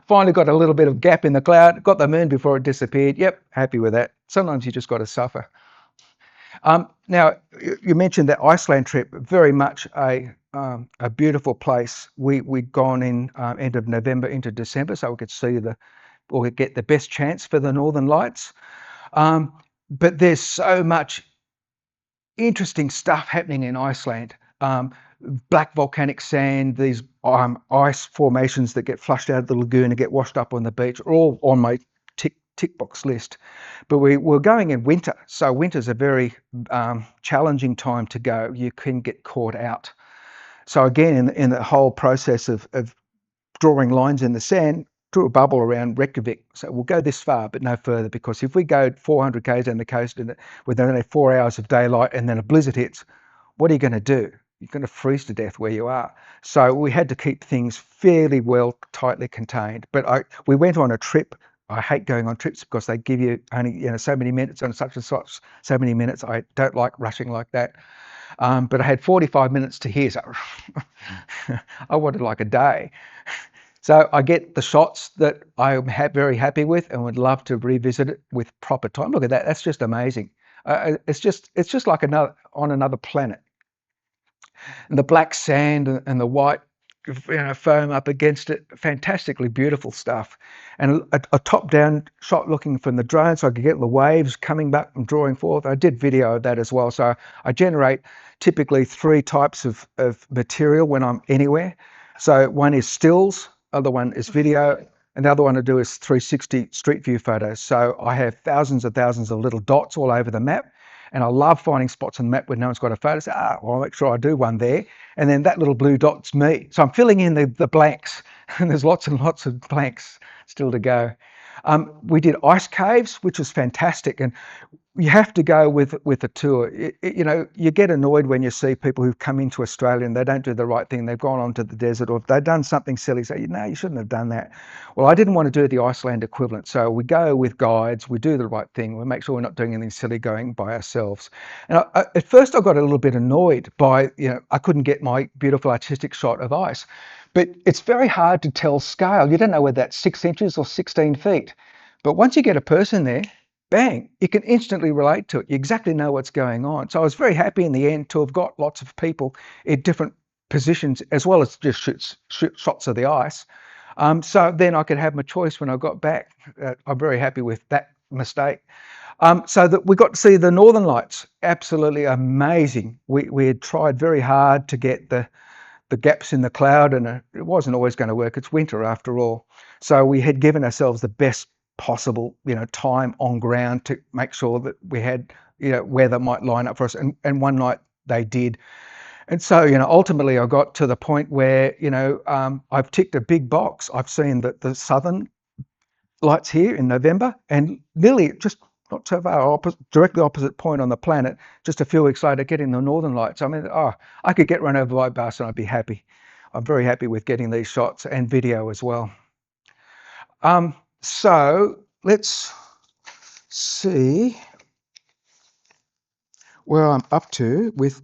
Finally got a little bit of gap in the cloud, got the moon before it disappeared. Yep, happy with that. Sometimes you just got to suffer. Now, you mentioned that Iceland trip, very much a beautiful place. We'd gone in end of November into December, so we could see or get the best chance for the Northern Lights. But there's so much interesting stuff happening in Iceland. Black volcanic sand, these ice formations that get flushed out of the lagoon and get washed up on the beach, are all on my tick box list. But we're going in winter, so winter's a very challenging time to go. You can get caught out. So again, in the whole process of drawing lines in the sand, drew a bubble around Reykjavik. So we'll go this far, but no further, because if we go 400 k's down the coast with only 4 hours of daylight and then a blizzard hits, what are you going to do? You're going to freeze to death where you are. So we had to keep things fairly well, tightly contained. But we went on a trip. I hate going on trips because they give you only so many minutes on such and such, so many minutes. I don't like rushing like that. But I had 45 minutes to here, so I wanted like a day. So I get the shots that I'm very happy with and would love to revisit it with proper time. Look at that. That's just amazing. It's just like on another planet. And the black sand and the white foam up against it, fantastically beautiful stuff. And a top-down shot looking from the drone, so I could get the waves coming back and drawing forth. I did video of that as well. So I generate typically 3 types of material when I'm anywhere. So one is stills, other one is video, and the other one I do is 360 street view photos. So I have thousands and thousands of little dots all over the map. And I love finding spots on the map where no one's got a photo. So, well, I'll make sure I do one there. And then that little blue dot's me. So I'm filling in the blanks. And there's lots and lots of blanks still to go. We did ice caves, which was fantastic. And you have to go with a tour. You get annoyed when you see people who've come into Australia and they don't do the right thing. They've gone onto the desert, or if they've done something silly, say, no, you shouldn't have done that. Well, I didn't want to do the Iceland equivalent. So we go with guides, we do the right thing, we make sure we're not doing anything silly going by ourselves. And at first I got a little bit annoyed by, I couldn't get my beautiful artistic shot of ice. But it's very hard to tell scale. You don't know whether that's 6 inches or 16 feet. But once you get a person there, bang, you can instantly relate to it. You exactly know what's going on. So I was very happy in the end to have got lots of people in different positions, as well as just shots of the ice. So then I could have my choice when I got back. I'm very happy with that mistake. So that we got to see the Northern Lights. Absolutely amazing. We had tried very hard to get the gaps in the cloud, and it wasn't always going to work. It's winter after all. So we had given ourselves the best possible, time on ground to make sure that we had, weather might line up for us. And one night they did. And so, ultimately I got to the point where, I've ticked a big box. I've seen that the southern lights here in November, and literally just not so far directly opposite point on the planet, just a few weeks later, getting the northern lights. I mean, I could get run over by a bus and I'd be happy. I'm very happy with getting these shots and video as well. So let's see where I'm up to with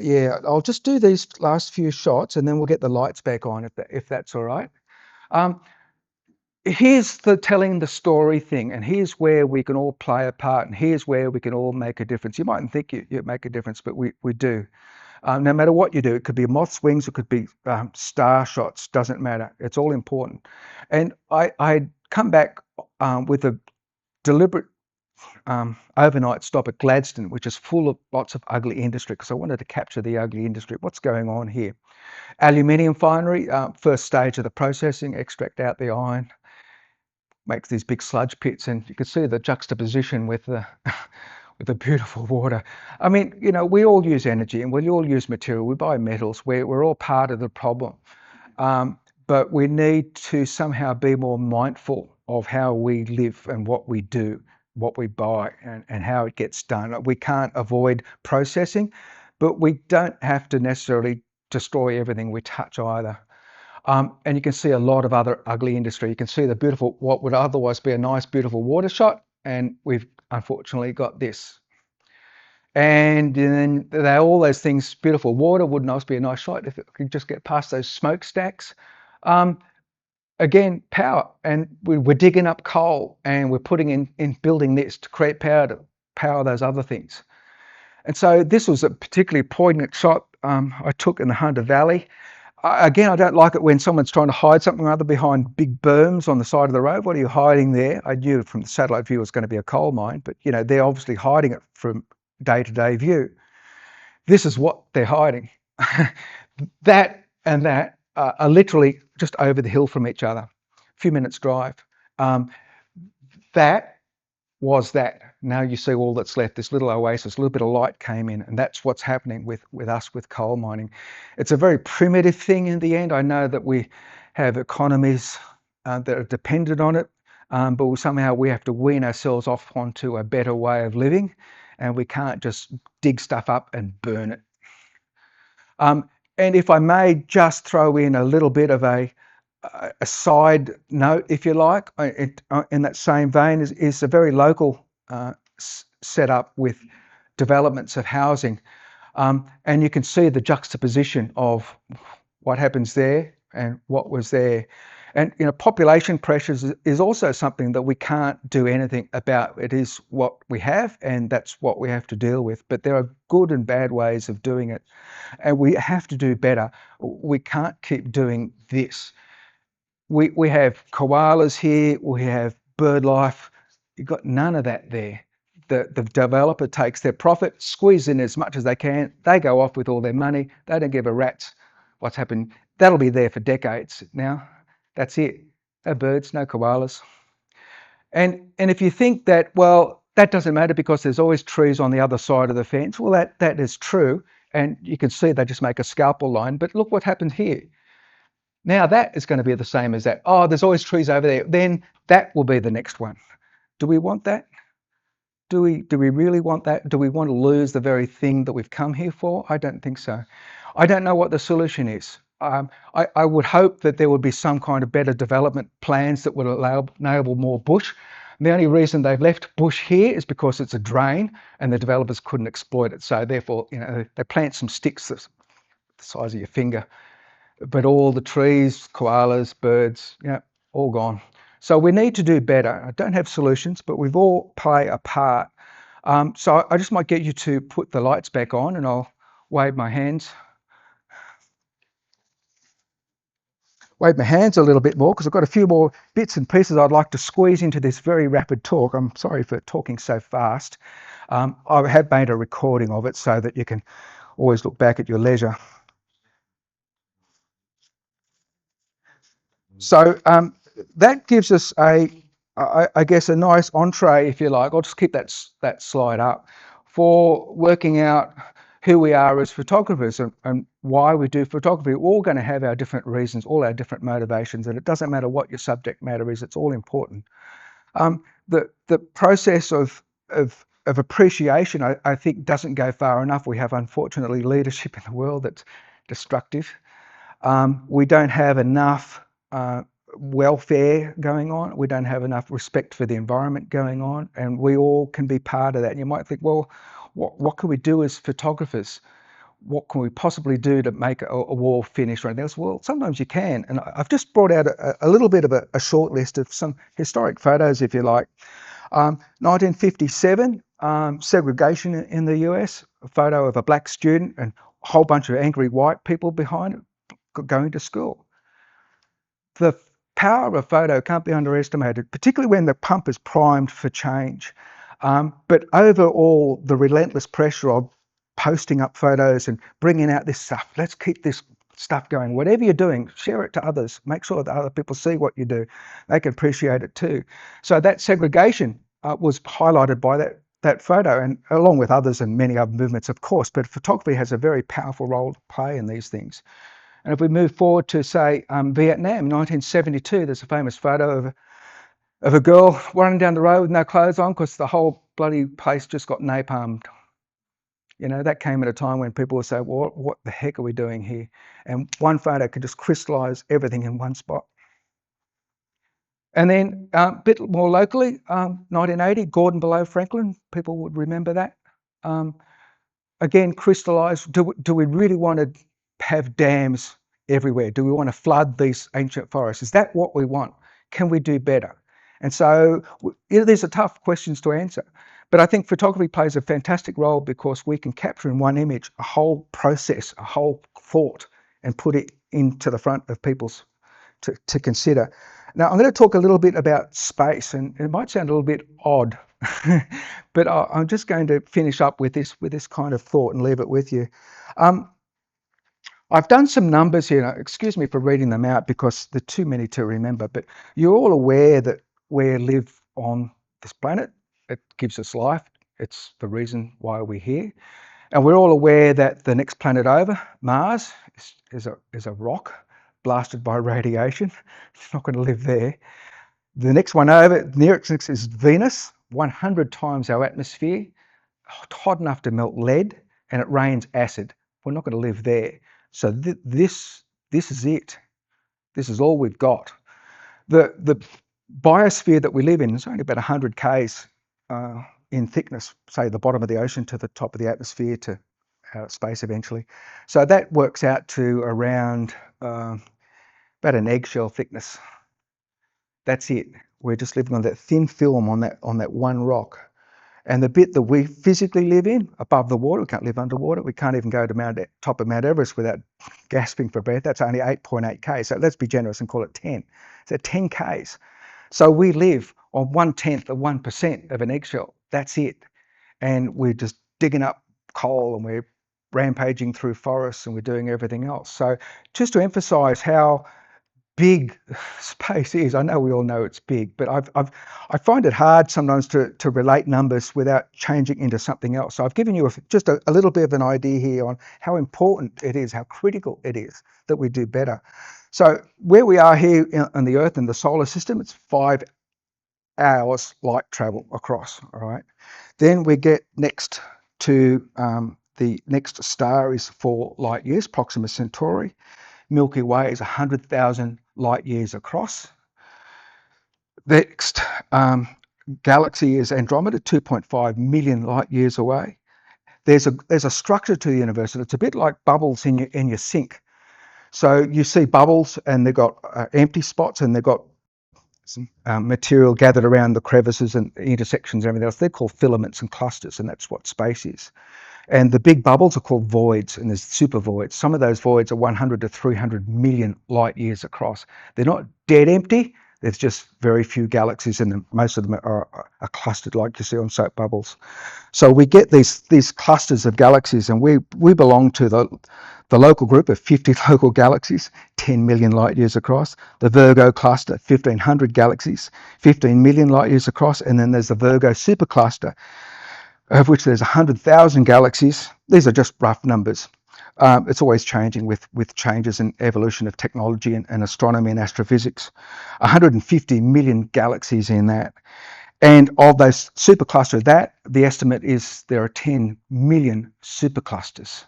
yeah, I'll just do these last few shots and then we'll get the lights back on if that's all right. Um, Here's the telling the story thing, and here's where we can all play a part, and here's where we can all make a difference. You mightn't think you make a difference, but we do. No matter what you do, it could be moth's wings, it could be star shots, doesn't matter. It's all important. And I come back with a deliberate overnight stop at Gladstone, which is full of lots of ugly industry, because I wanted to capture the ugly industry. What's going on here? Aluminium finery, first stage of the processing, extract out the iron, makes these big sludge pits, and you can see the juxtaposition with the with the beautiful water. I mean, we all use energy and we all use material. We buy metals. We're all part of the problem, but we need to somehow be more mindful of how we live and what we do, what we buy, and how it gets done. We can't avoid processing, but we don't have to necessarily destroy everything we touch either. And you can see a lot of other ugly industry. You can see the beautiful, what would otherwise be a nice, beautiful water shot, and we've unfortunately got this. And then all those things, beautiful water would not be a nice shot if it could just get past those smokestacks. Again, power, and we're digging up coal, and we're putting in building this to create power to power those other things. And so this was a particularly poignant shot I took in the Hunter Valley. Again, I don't like it when someone's trying to hide something or other behind big berms on the side of the road. What are you hiding there? I knew from the satellite view it was going to be a coal mine, but they're obviously hiding it from day-to-day view. This is what they're hiding. That and that are literally just over the hill from each other, a few minutes drive. That was that. Now you see all that's left, this little oasis, a little bit of light came in, and that's what's happening with us with coal mining. It's a very primitive thing in the end. I know that we have economies that are dependent on it, but somehow we have to wean ourselves off onto a better way of living, and we can't just dig stuff up and burn it. And if I may just throw in a little bit of a side note, if you like, in that same vein, is a very local setup with developments of housing. And you can see the juxtaposition of what happens there and what was there. And population pressures is also something that we can't do anything about. It is what we have, and that's what we have to deal with. But there are good and bad ways of doing it, and we have to do better. We can't keep doing this. We have koalas here, we have bird life. You've got none of that there. The developer takes their profit, squeezes in as much as they can. They go off with all their money. They don't give a rat's what's happened. That'll be there for decades now. That's it. No birds, no koalas. And if you think that, well, that doesn't matter because there's always trees on the other side of the fence, well, that is true. And you can see they just make a scalpel line. But look what happened here. Now that is going to be the same as that. Oh, there's always trees over there. Then that will be the next one. Do we want that? Do we really want that? Do we want to lose the very thing that we've come here for? I don't think so. I don't know what the solution is. I would hope that there would be some kind of better development plans that would enable more bush. And the only reason they've left bush here is because it's a drain and the developers couldn't exploit it. So therefore, they plant some sticks the size of your finger, but all the trees, koalas, birds, all gone. So we need to do better. I don't have solutions, but we've all play a part. So I just might get you to put the lights back on, and I'll wave my hands. Wave my hands a little bit more because I've got a few more bits and pieces I'd like to squeeze into this very rapid talk. I'm sorry for talking so fast. I have made a recording of it so that you can always look back at your leisure. So that gives us I guess, a nice entree, if you like. I'll just keep that slide up for working out who we are as photographers and why we do photography. We're all going to have our different reasons, all our different motivations, and it doesn't matter what your subject matter is. It's all important. The process of appreciation, I think, doesn't go far enough. We have, unfortunately, leadership in the world that's destructive. We don't have enough welfare going on. We don't have enough respect for the environment going on, and we all can be part of that. And you might think, well, what can we do as photographers? What can we possibly do to make a wall finish or anything else? Well, sometimes you can. And I've just brought out a little bit of a short list of some historic photos, if you like. 1957, segregation in the US, a photo of a black student and a whole bunch of angry white people behind it going to school. The power of a photo can't be underestimated, particularly when the pump is primed for change. But overall, the relentless pressure of posting up photos and bringing out this stuff, let's keep this stuff going. Whatever you're doing, share it to others. Make sure that other people see what you do. They can appreciate it too. So that segregation was highlighted by that photo, and along with others and many other movements, of course. But photography has a very powerful role to play in these things. And if we move forward to, say, Vietnam, 1972, there's a famous photo of a girl running down the road with no clothes on because the whole bloody place just got napalmed. You know, that came at a time when people would say, well, what the heck are we doing here? And one photo could just crystallize everything in one spot. And then a bit more locally, 1980, Gordon below Franklin, people would remember that. Again, crystallized. Do we really want to have dams everywhere? Do we want to flood these ancient forests? Is that what we want? Can we do better? And so these are tough questions to answer. But I think photography plays a fantastic role because we can capture in one image a whole process, a whole thought, and put it into the front of people's to consider. Now, I'm going to talk a little bit about space, and it might sound a little bit odd, but I'm just going to finish up with this kind of thought and leave it with you. I've done some numbers here. Now, excuse me for reading them out because they're too many to remember, but you're all aware that we live on this planet. It gives us life. It's the reason why we're here. And we're all aware that the next planet over, Mars, is a rock blasted by radiation. It's not going to live there. The next one over, near it next is Venus, 100 times our atmosphere, hot enough to melt lead, and it rains acid. We're not going to live there. So this is it. This is all we've got. The biosphere that we live in is only about 100 k's in thickness, say the bottom of the ocean to the top of the atmosphere to space eventually. So that works out to around about an eggshell thickness. That's it. We're just living on that thin film on that one rock. And the bit that we physically live in, above the water, we can't live underwater. We can't even go to top of Mount Everest without gasping for breath. That's only 8.8 K. So let's be generous and call it 10. So 10 Ks. So we live on 1/10 of 1% of an eggshell. That's it. And we're just digging up coal and we're rampaging through forests and we're doing everything else. So just to emphasize how big space is, I know we all know it's big, but I find it hard sometimes to relate numbers without changing into something else. So I've given you just a little bit of an idea here on how important it is, how critical it is that we do better. So where we are here on the Earth and the solar system, it's 5 hours light travel across, all right? Then we get next to the next star is 4 light years, Proxima Centauri. Milky Way is 100,000 light years across. The next galaxy is Andromeda, 2.5 million light years away. There's a structure to the universe, and it's a bit like bubbles in your sink. So you see bubbles, and they've got empty spots, and they've got some material gathered around the crevices and intersections and everything else. They're called filaments and clusters, and that's what space is. And the big bubbles are called voids, and there's super voids. Some of those voids are 100 to 300 million light years across. They're not dead empty. There's just very few galaxies in them. Most of them are clustered like you see on soap bubbles. So we get these clusters of galaxies, and we belong to the local group of 50 local galaxies, 10 million light years across. The Virgo cluster, 1,500 galaxies, 15 million light years across. And then there's the Virgo supercluster, of which there's 100,000 galaxies. These are just rough numbers. It's always changing with changes in evolution of technology and astronomy and astrophysics. 150 million galaxies in that. And of those superclusters, the estimate is there are 10 million superclusters.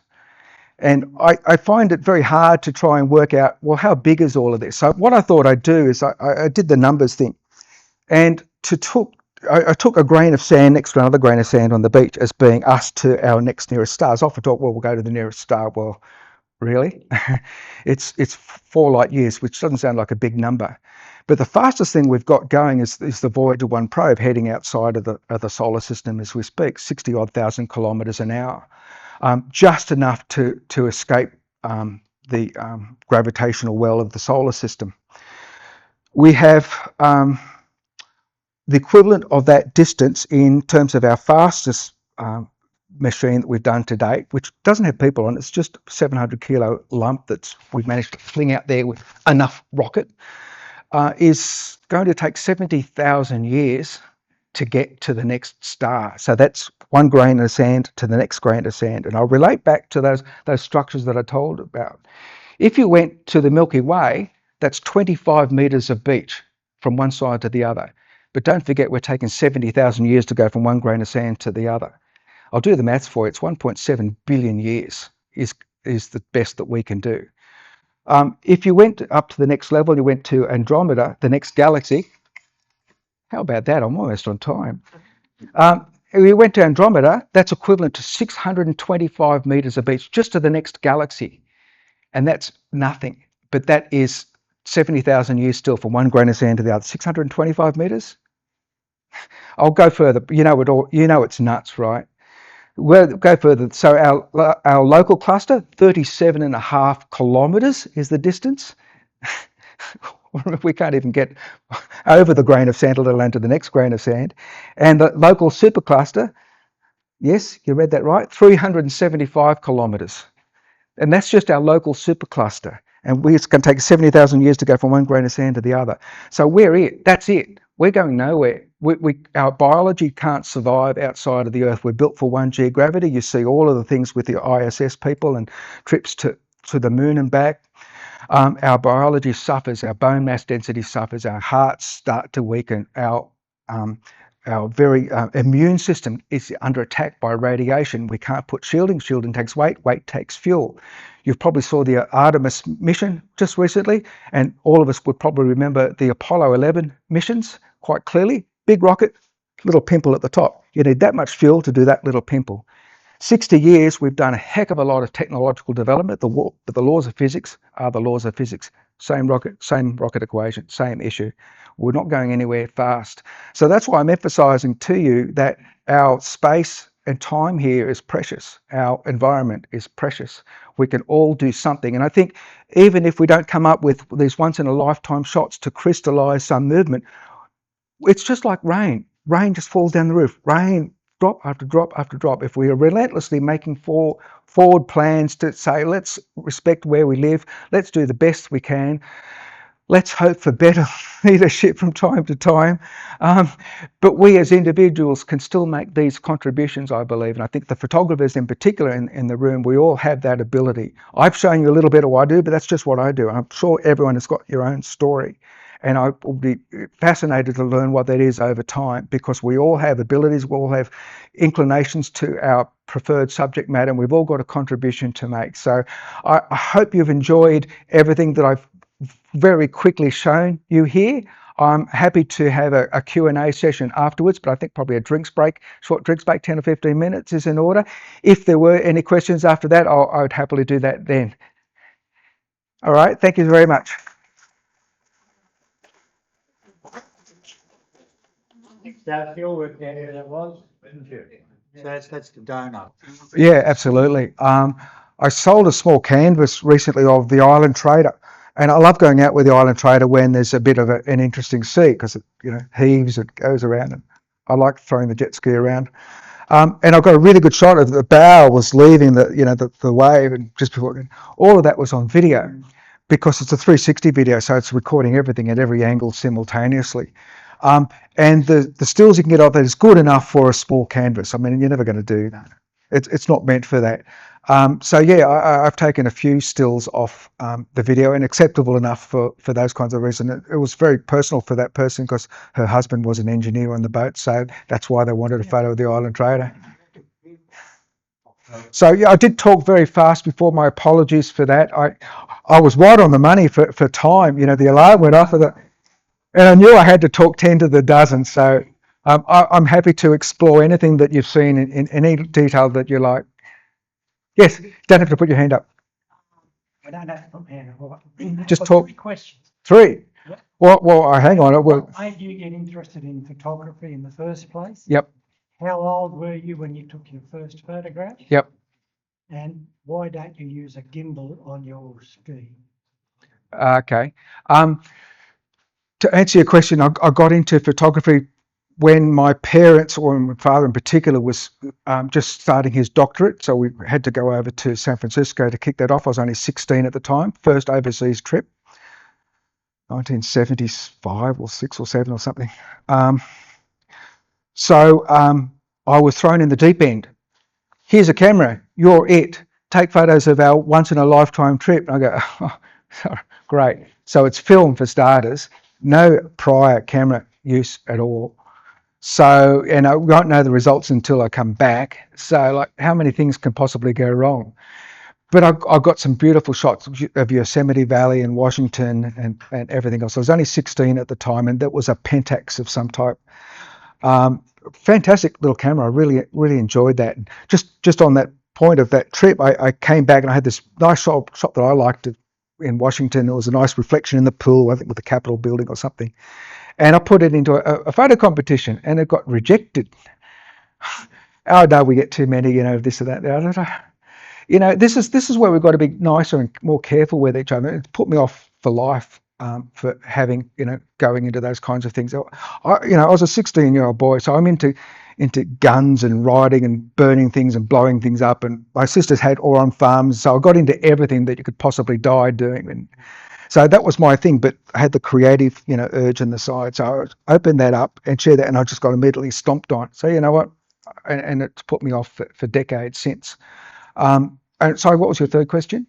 And I find it very hard to try and work out, well, how big is all of this? So what I thought I'd do is I did the numbers thing. And I took a grain of sand next to another grain of sand on the beach as being us to our next nearest stars. I often thought, well, we'll go to the nearest star. Well, really? It's 4 light years, which doesn't sound like a big number. But the fastest thing we've got going is the Voyager 1 probe heading outside of the solar system as we speak, 60-odd thousand kilometres an hour, just enough to escape the gravitational well of the solar system. We have the equivalent of that distance in terms of our fastest machine that we've done to date, which doesn't have people on. It's just a 700 kilo lump that we've managed to fling out there with enough rocket, is going to take 70,000 years to get to the next star. So that's one grain of sand to the next grain of sand. And I'll relate back to those structures that I told about. If you went to the Milky Way, that's 25 meters of beach from one side to the other. But don't forget, we're taking 70,000 years to go from one grain of sand to the other. I'll do the maths for you. It's 1.7 billion years is the best that we can do. If you went up to the next level, you went to Andromeda, the next galaxy. How about that? I'm almost on time. We went to Andromeda. That's equivalent to 625 meters of beach just to the next galaxy. And that's nothing. But that is 70,000 years still from one grain of sand to the other. 625 meters? I'll go further. You know it's nuts, right? We'll go further. So our local cluster, 37.5 kilometers is the distance. We can't even get over the grain of sand, let alone to the next grain of sand. And the local supercluster, yes, you read that right, 375 kilometers. And that's just our local supercluster. And it's going to take 70,000 years to go from one grain of sand to the other. So we're it. That's it. We're going nowhere. Our biology can't survive outside of the Earth. We're built for 1G gravity. You see all of the things with the ISS people and trips to the moon and back. Our biology suffers. Our bone mass density suffers. Our hearts start to weaken. Our very immune system is under attack by radiation. We can't put shielding. Shielding takes weight. Weight takes fuel. You probably saw the Artemis mission just recently, and all of us would probably remember the Apollo 11 missions quite clearly. Big rocket, little pimple at the top. You need that much fuel to do that little pimple. 60 years, we've done a heck of a lot of technological development, but the laws of physics are the laws of physics. Same rocket equation, same issue. We're not going anywhere fast. So that's why I'm emphasizing to you that our space and time here is precious. Our environment is precious. We can all do something. And I think even if we don't come up with these once in a lifetime shots to crystallize some movement, it's just like rain. Rain just falls down the roof. Rain, drop after drop after drop. If we are relentlessly making forward plans to say, let's respect where we live, let's do the best we can, let's hope for better leadership from time to time. But we as individuals can still make these contributions, I believe. And I think the photographers in particular in the room, we all have that ability. I've shown you a little bit of what I do, but that's just what I do. I'm sure everyone has got your own story. And I will be fascinated to learn what that is over time, because we all have abilities, we all have inclinations to our preferred subject matter, and we've all got a contribution to make. So I hope you've enjoyed everything that I've very quickly shown you here. I'm happy to have a Q&A session afterwards, but I think probably a short drinks break, 10 or 15 minutes is in order. If there were any questions after that, I would happily do that then. All right, thank you very much. That's your work area, that was, isn't it? So that's the donut. Yeah, absolutely. I sold a small canvas recently of the Island Trader, And I love going out with the Island Trader when there's a bit of an interesting sea because it heaves, it goes around, and I like throwing the jet ski around. And I got a really good shot of the bow was leaving the wave, and just before all of that was on video because it's a 360 video, so it's recording everything at every angle simultaneously. And the stills you can get off that is good enough for a small canvas. I mean, you're never going to do that. It's not meant for that. So yeah, I've taken a few stills off the video, and acceptable enough for those kinds of reasons. It was very personal for that person because her husband was an engineer on the boat, so that's why they wanted a photo of the Island Trader. So yeah, I did talk very fast before. My apologies for that. I was right on the money for time. The alarm went off, and I knew I had to talk 10 to the dozen. So I'm happy to explore anything that you've seen in any detail that you like. Yes, don't have to put your hand up. I don't have to put my hand up. Just talk. 3 questions. 3. Yep. Well, hang on. What made you get interested in photography in the first place? Yep. How old were you when you took your first photograph? Yep. And why don't you use a gimbal on your ski? Okay. To answer your question, I got into photography when my parents, or my father in particular, was just starting his doctorate. So we had to go over to San Francisco to kick that off. I was only 16 at the time, first overseas trip, 1975 or 6 or 7 or something. So I was thrown in the deep end. Here's a camera, you're it. Take photos of our once in a lifetime trip. And I go, oh, great. So it's film for starters, no prior camera use at all. So, and I won't know the results until I come back. So like, how many things can possibly go wrong? But I got some beautiful shots of Yosemite Valley and Washington and everything else. I was only 16 at the time, and that was a Pentax of some type. Fantastic little camera. I really enjoyed that. And just on that point of that trip, I came back and I had this nice shot that I liked in Washington. It was a nice reflection in the pool, I think with the Capitol building or something. And I put it into a photo competition, and it got rejected. Oh no, we get too many, this or that. This is where we've got to be nicer and more careful with each other. It put me off for life for having, going into those kinds of things. I was a 16-year-old boy, so I'm into guns and riding and burning things and blowing things up. And my sisters had all on farms, so I got into everything that you could possibly die doing. And so that was my thing, but I had the creative, urge on the side. So I opened that up and shared that, and I just got immediately stomped on. So you know what? And it's put me off for decades since. And sorry, what was your third question?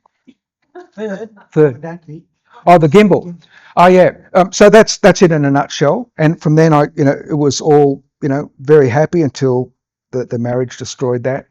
Third. Oh, the gimbal. Oh, yeah. So that's it in a nutshell. And from then it was all, very happy until the marriage destroyed that.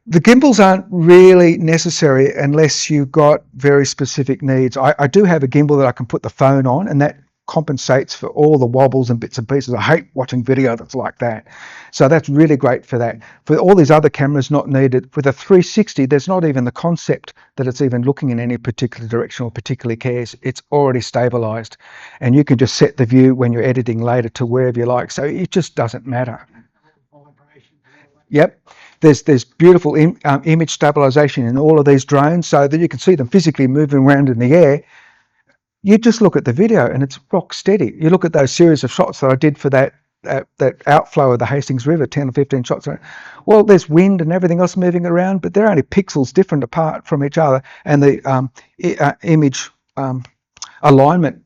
The gimbals aren't really necessary unless you've got very specific needs. I do have a gimbal that I can put the phone on, and that compensates for all the wobbles and bits and pieces. I hate watching video that's like that. So that's really great for that. For all these other cameras, not needed. With a 360, there's not even the concept that it's even looking in any particular direction or particularly cares. It's already stabilized, and you can just set the view when you're editing later to wherever you like. So it just doesn't matter. Yep. There's beautiful image stabilization in all of these drones, so that you can see them physically moving around in the air. You just look at the video and it's rock steady. You look at those series of shots that I did for that outflow of the Hastings River, 10 or 15 shots. Well, there's wind and everything else moving around, but they're only pixels different apart from each other. And the image alignment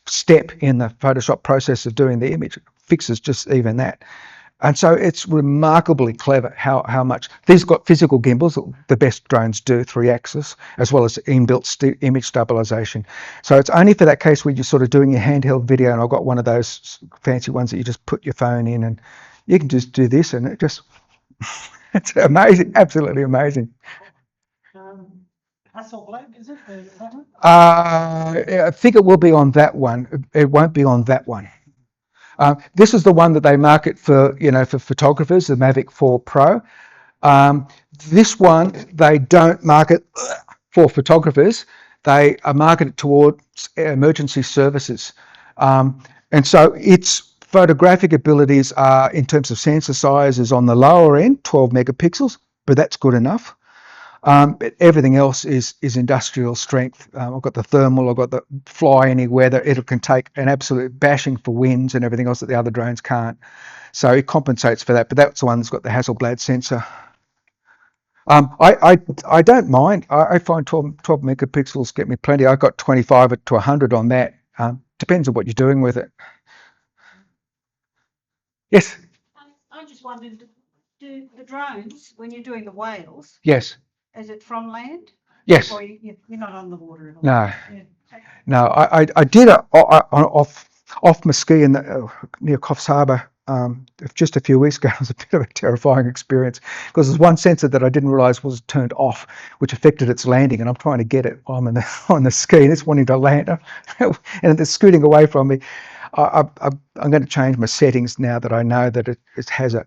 step in the Photoshop process of doing the image fixes just even that. And so it's remarkably clever how much these got physical gimbals, the best drones do, 3-axis, as well as inbuilt image stabilization. So it's only for that case where you're sort of doing your handheld video, and I've got one of those fancy ones that you just put your phone in and you can just do this, and it just, it's amazing, absolutely amazing. Hasselblad, is it? I think it will be on that one. It won't be on that one. This is the one that they market for, for photographers, the Mavic 4 Pro. This one, they don't market for photographers. They are marketed towards emergency services. And so its photographic abilities are, in terms of sensor size, is on the lower end, 12 megapixels, but that's good enough. But everything else is industrial strength. I've got the thermal, I've got the fly any weather. It can take an absolute bashing for winds and everything else that the other drones can't. So it compensates for that. But that's the one that's got the Hasselblad sensor. I don't mind. I find 12 megapixels get me plenty. I got 25 to 100 on that. Depends on what you're doing with it. Yes. I just wondered, do the drones, when you're doing the whales, Yes. is it from land? Yes. Or you're not on the water at all? No. Yeah. No. I did it off Muskie near Coffs Harbour just a few weeks ago. It was a bit of a terrifying experience because there's one sensor that I didn't realise was turned off, which affected its landing, and I'm trying to get it. I'm on the ski and it's wanting to land, and it's scooting away from me. I'm going to change my settings now that I know that it has a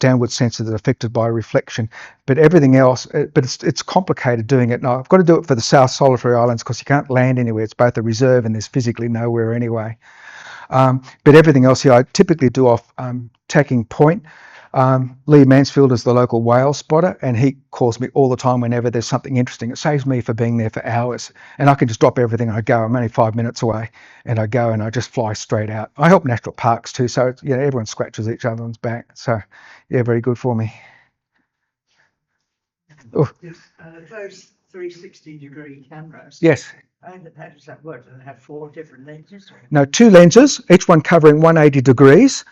downward sensor that's affected by reflection, but everything else, but it's complicated doing it. Now I've got to do it for the South Solitary Islands because you can't land anywhere. It's both a reserve and there's physically nowhere anyway. But everything else here I typically do off Tacking Point. Lee Mansfield is the local whale spotter, and he calls me all the time whenever there's something interesting. It saves me for being there for hours, and I can just drop everything and I go. I'm only 5 minutes away, and I go and I just fly straight out. I help national parks too, so it's, everyone scratches each other's back. So, yeah, very good for me. Those 360-degree cameras. Yes. How does that work? Do they have 4 different lenses? No, 2 lenses, each one covering 180 degrees.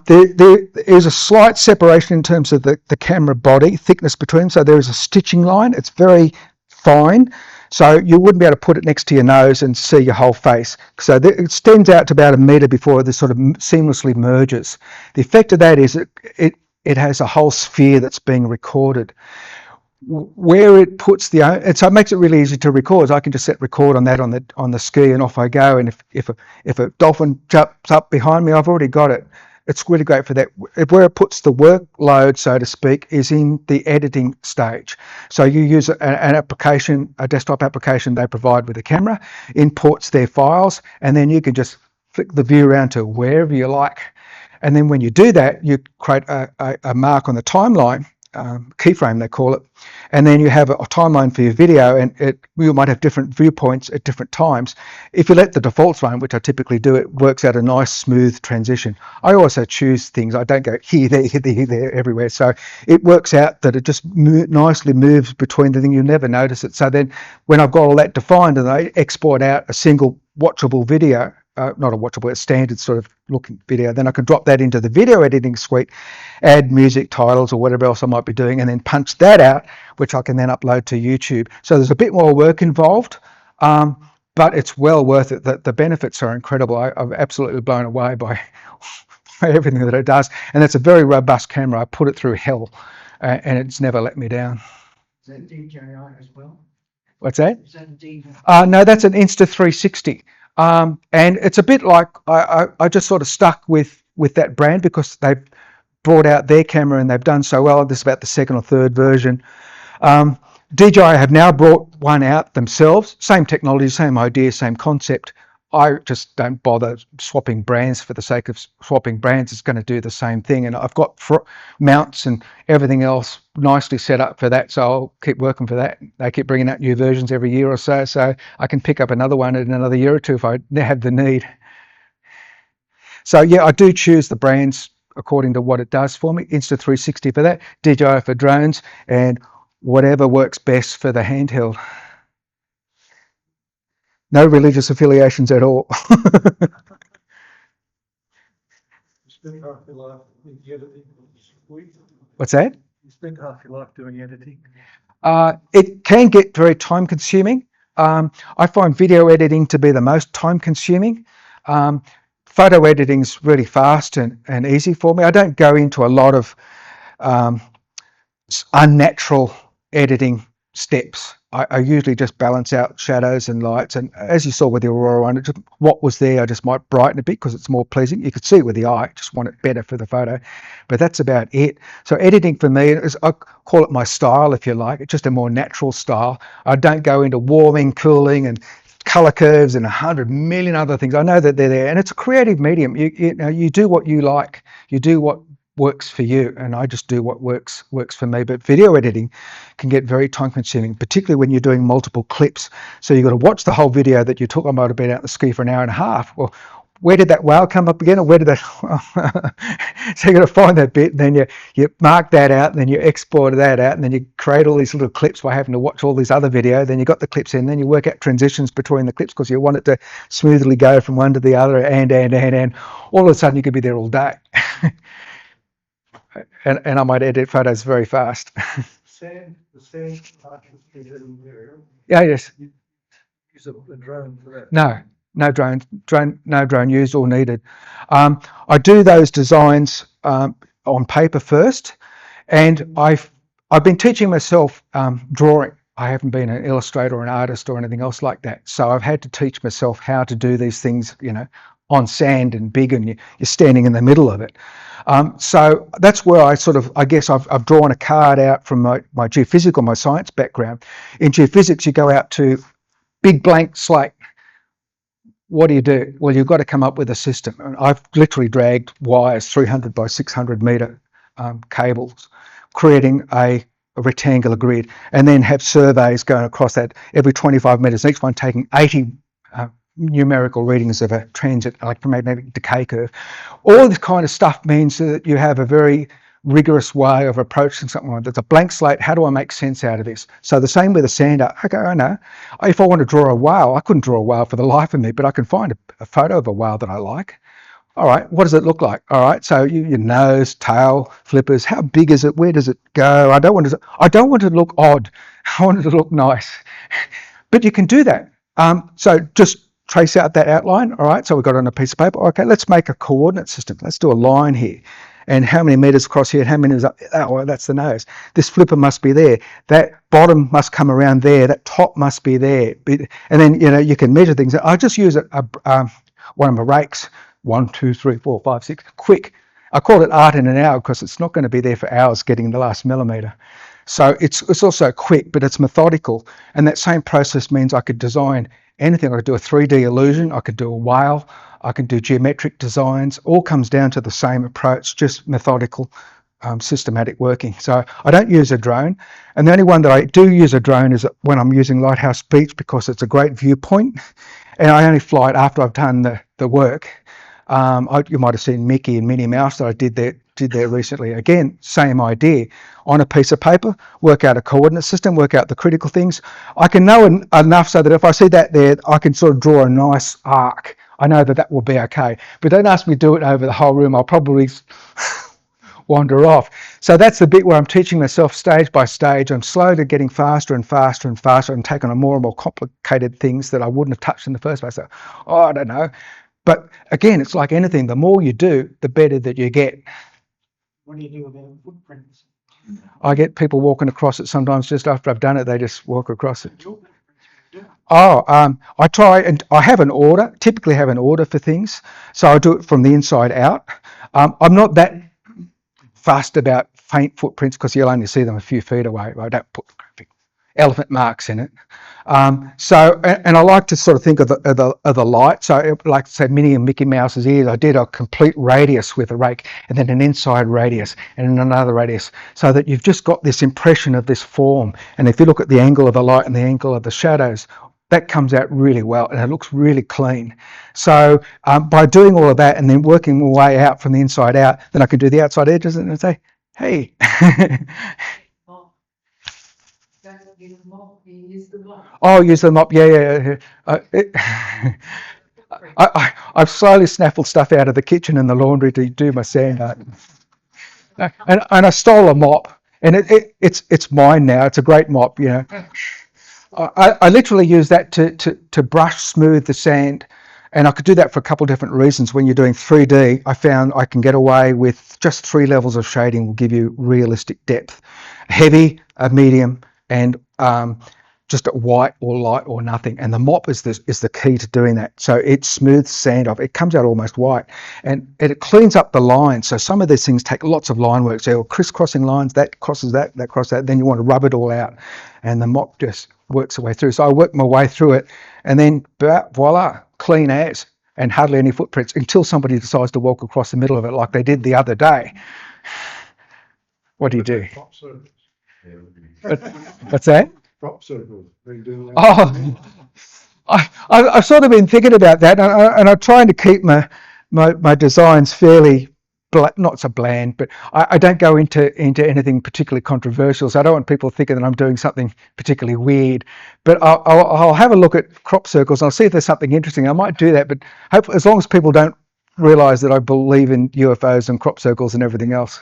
There is a slight separation in terms of the camera body thickness between them, so there is a stitching line. It's very fine, so you wouldn't be able to put it next to your nose and see your whole face. So it extends out to about 1 metre before this sort of seamlessly merges. The effect of that is it has a whole sphere that's being recorded. Where it puts and so it makes it really easy to record. So I can just set record on that on the ski and off I go. And if a dolphin jumps up behind me, I've already got it. It's really great for that. Where it puts the workload, so to speak, is in the editing stage. So you use an application, a desktop application they provide with a camera, imports their files, and then you can just flick the view around to wherever you like. And then when you do that, you create a mark on the timeline. Keyframe they call it, and then you have a timeline for your video, and you might have different viewpoints at different times. If you let the defaults run, which I typically do, it works out a nice smooth transition. I also choose things. I don't go here, there, everywhere. So it works out that it just nicely moves between the thing. You never notice it. So then when I've got all that defined and I export out a single watchable video, not a watchable, a standard sort of looking video, then I can drop that into the video editing suite, add music, titles, or whatever else I might be doing, and then punch that out, which I can then upload to YouTube. So there's a bit more work involved, but it's well worth it. The benefits are incredible. I'm absolutely blown away by everything that it does, and it's a very robust camera. I put it through hell, and it's never let me down. Is that DJI as well? What's that? Is that a DJI? No, that's an Insta360. And it's a bit like I just sort of stuck with that brand because they've brought out their camera and they've done so well. This is about the 2nd or 3rd version. DJI have now brought one out themselves. Same technology, same idea, same concept. I just don't bother swapping brands for the sake of swapping brands. It's going to do the same thing. And I've got mounts and everything else nicely set up for that. So I'll keep working for that. They keep bringing out new versions every year or so. So I can pick up another one in another year or two if I have the need. So yeah, I do choose the brands according to what it does for me. Insta360 for that, DJI for drones, and whatever works best for the handheld. No religious affiliations at all. What's that? You spend half your life doing editing. It can get very time consuming. I find video editing to be the most time consuming. Photo editing is really fast and easy for me. I don't go into a lot of unnatural editing steps. I usually just balance out shadows and lights, and as you saw with the Aurora one, what was there I just might brighten a bit because it's more pleasing. You could see it with the eye, just want it better for the photo, but that's about it. So editing for me is, I call it my style if you like. It's just a more natural style. I don't go into warming, cooling and color curves and 100 million other things. I know that they're there, and it's a creative medium. You do what you like. You do what works for you, and I just do what works for me. But video editing can get very time consuming, particularly when you're doing multiple clips. So you've got to watch the whole video that you took. I might have been out in the ski for an hour and a half. Well, where did that whale come up again, or where did that? So you got to find that bit, and then you mark that out, and then you export that out, and then you create all these little clips by having to watch all these other videos. Then you got the clips in, then you work out transitions between the clips because you want it to smoothly go from one to the other, and all of a sudden you could be there all day. and I might edit photos very fast. The sand, Yeah, yes. use a drone for that. No drone used or needed. I do those designs on paper first, and I've been teaching myself drawing. I haven't been an illustrator or an artist or anything else like that, so I've had to teach myself how to do these things, on sand and big, and you're standing in the middle of it. So that's where I guess I've drawn a card out from my geophysical, my science background. In geophysics, you go out to big blank slate. What do you do? Well, you've got to come up with a system. And I've literally dragged wires, 300 by 600 meter cables, creating a rectangular grid, and then have surveys going across that every 25 meters, each one taking 80 numerical readings of a transient electromagnetic decay curve. All this kind of stuff means that you have a very rigorous way of approaching something like that. It's a blank slate. How do I make sense out of this? So the same with a sander. Okay, I know. If I want to draw a whale, I couldn't draw a whale for the life of me, but I can find a photo of a whale that I like. All right, what does it look like? All right, so your nose, tail, flippers. How big is it? Where does it go? I don't want it to look odd. I want it to look nice. But you can do that. So just trace out that outline. All right, so we've got it on a piece of paper. Okay, let's make a coordinate system. Let's do a line here. And how many meters across here, and how many is up? Oh, well, that's the nose. This flipper must be there. That bottom must come around there. That top must be there. And then, you can measure things. I just use one of my rakes. 1, 2, 3, 4, 5, 6. Quick. I call it art in an hour because it's not going to be there for hours getting the last millimeter. So it's also quick, but it's methodical. And that same process means I could design anything. I could do a 3D illusion. I could do a whale. I can do geometric designs. All comes down to the same approach, just methodical, systematic working. So I don't use a drone. And the only one that I do use a drone is when I'm using Lighthouse Beach because it's a great viewpoint. And I only fly it after I've done the work. You might have seen Mickey and Minnie Mouse that I did there recently. Again, same idea. On a piece of paper, work out a coordinate system, work out the critical things. I can know enough so that if I see that there, I can sort of draw a nice arc. I know that will be okay. But don't ask me to do it over the whole room. I'll probably wander off. So that's the bit where I'm teaching myself stage by stage. I'm slowly getting faster and faster and faster and taking on more and more complicated things that I wouldn't have touched in the first place. So, I don't know. But again, it's like anything. The more you do, the better that you get. What do you do about footprints? I get people walking across it sometimes just after I've done it. They just walk across it. I try, and I have an order, typically have an order for things. So I do it from the inside out. I'm not that fussed about faint footprints because you'll only see them a few feet away. I don't put elephant marks in it. So I like to sort of think of the light. So like say Minnie and Mickey Mouse's ears, I did a complete radius with a rake and then an inside radius and then another radius so that you've just got this impression of this form. And if you look at the angle of the light and the angle of the shadows, that comes out really well and it looks really clean. So by doing all of that and then working my way out from the inside out, then I can do the outside edges and say, hey. Oh, use the mop. Yeah. I've slowly snaffled stuff out of the kitchen and the laundry to do my sand art. And I stole a mop, and it's mine now. It's a great mop, I literally use that to brush smooth the sand, and I could do that for a couple of different reasons. When you're doing 3D, I found I can get away with just 3 levels of shading will give you realistic depth. Heavy, a medium, and just a white or light or nothing. And the mop is the key to doing that. So it smooths sand off. It comes out almost white, and it cleans up the lines. So some of these things take lots of line work. So you're crisscrossing lines, that crosses that crosses that. Then you want to rub it all out, and the mop just works the way through. So I work my way through it, and then voila, clean as, and hardly any footprints until somebody decides to walk across the middle of it like they did the other day. What do you do? Crop circles. What's that? Crop circles. Been doing that. Oh, I've sort of been thinking about that, and I'm trying to keep my designs fairly not so bland, but I don't go into anything particularly controversial. So I don't want people thinking that I'm doing something particularly weird. But I'll have a look at crop circles and I'll see if there's something interesting. I might do that, but hopefully, as long as people don't realise that I believe in UFOs and crop circles and everything else.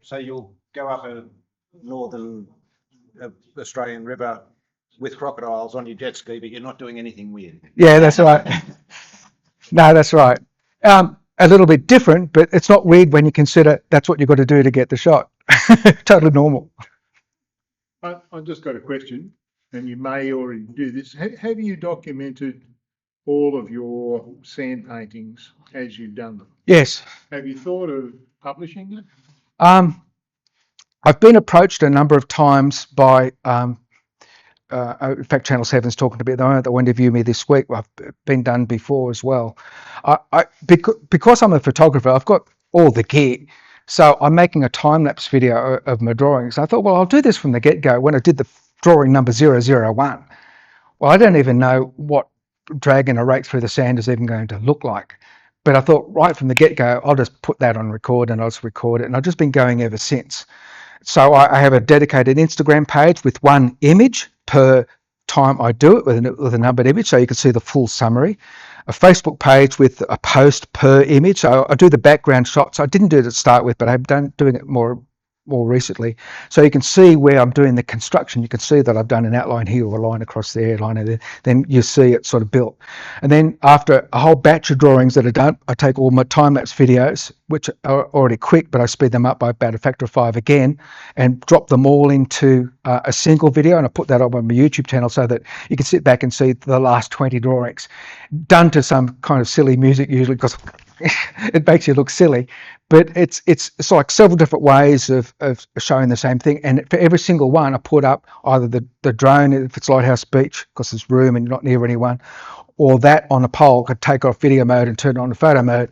So you'll go up a northern Australian river with crocodiles on your jet ski, but you're not doing anything weird. Yeah, that's right. No, that's right. A little bit different, but it's not weird when you consider that's what you've got to do to get the shot. Totally normal. I've just got a question, and you may already do this. Have you documented all of your sand paintings as you've done them? Yes. Have you thought of publishing them? I've been approached a number of times by, in fact, Channel 7's talking to me at the moment. They want to interview me this week. I've been done before as well. Because I'm a photographer, I've got all the gear. So I'm making a time-lapse video of my drawings. I thought, well, I'll do this from the get-go. When I did the drawing number 001, well, I don't even know what dragging a rake through the sand is even going to look like. But I thought right from the get-go, I'll just put that on record and I'll just record it. And I've just been going ever since. So I have a dedicated Instagram page with one image per time I do it with a numbered image, so you can see the full summary. A Facebook page with a post per image. So I do the background shots. I didn't do it to start with, but I've done doing it more recently. So you can see where I'm doing the construction. You can see that I've done an outline here or a line across there, line there. Then you see it sort of built. And then after a whole batch of drawings that are done, I take all my time-lapse videos, which are already quick, but I speed them up by about a factor of 5 again, and drop them all into a single video. And I put that up on my YouTube channel so that you can sit back and see the last 20 drawings done to some kind of silly music, usually because it makes you look silly. But it's like several different ways of showing the same thing. And for every single one, I put up either the drone, if it's Lighthouse Beach, because there's room and you're not near anyone, or that on a pole. I could take off video mode and turn it on to photo mode,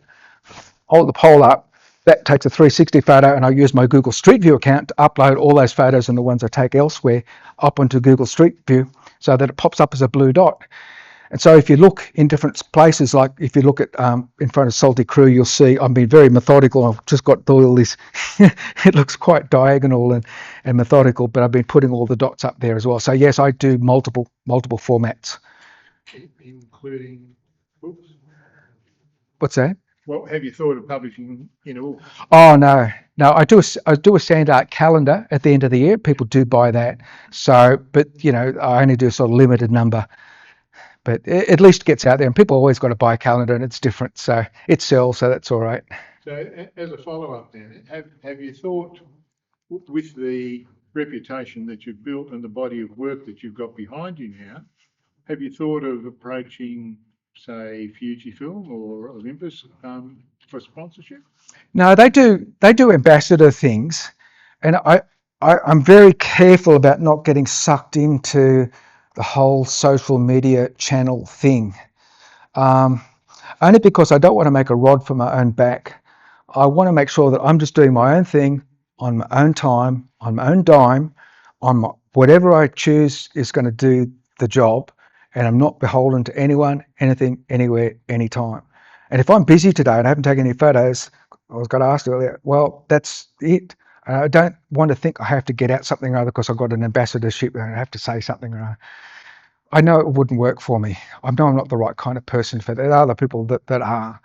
hold the pole up. That takes a 360 photo, and I use my Google Street View account to upload all those photos and the ones I take elsewhere up onto Google Street View so that it pops up as a blue dot. And so if you look in different places, like if you look at in front of Salty Crew, you'll see I've been very methodical. I've just got all this, it looks quite diagonal and methodical, but I've been putting all the dots up there as well. So yes, I do multiple formats. Including books? What's that? Well, have you thought of publishing in a book? Oh, no. I do a sand art calendar at the end of the year. People do buy that. So, but I only do a sort of limited number. But it at least gets out there, and people always got to buy a calendar, and it's different, so it sells, so that's all right. So, as a follow-up, then, have you thought, with the reputation that you've built and the body of work that you've got behind you now, have you thought of approaching, say, Fujifilm or Olympus for sponsorship? No, they do ambassador things, and I'm very careful about not getting sucked into the whole social media channel thing, only because I don't want to make a rod for my own back. I want to make sure that I'm just doing my own thing on my own time, on my own dime, whatever I choose is going to do the job, and I'm not beholden to anyone, anything, anywhere, anytime. And if I'm busy today and I haven't taken any photos, I was going to ask earlier, well, that's it. I don't want to think I have to get out something or other because I've got an ambassadorship and I have to say something. I know it wouldn't work for me. I know I'm not the right kind of person for that. There are other people that are.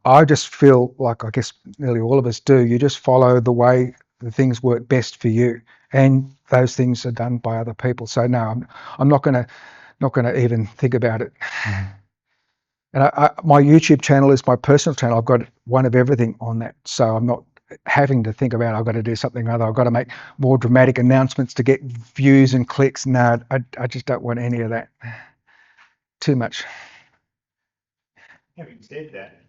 I just feel like, I guess nearly all of us do, you just follow the way the things work best for you, and those things are done by other people. So no, I'm not going to even think about it. And my YouTube channel is my personal channel. I've got one of everything on that, so I'm not having to think about I've got to do something or other. I've got to make more dramatic announcements to get views and clicks. No, I just don't want any of that. Too much. Having said that,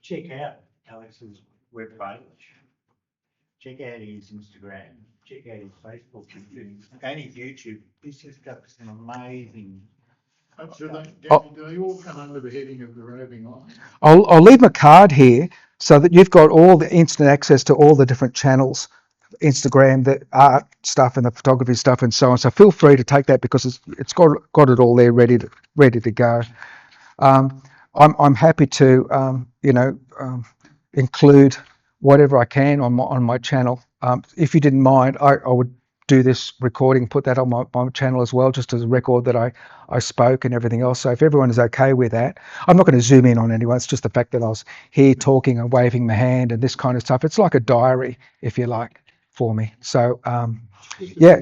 check out Alex's webpage. Check out his Instagram. Check out his Facebook and his YouTube. This has got some amazing. Do they all come under the heading of the roving eye? I'll leave my card here. so that you've got all the instant access to all the different channels, Instagram, the art stuff and the photography stuff and so on. So feel free to take that because it's got it all there ready to go. I'm happy to include whatever I can on my channel. If you didn't mind, I would do this recording, put that on my channel as well, just as a record that I spoke and everything else. So if everyone is okay with that, I'm not going to zoom in on anyone. It's just the fact that I was here talking and waving my hand and this kind of stuff. It's like a diary, if you like, for me. So yeah.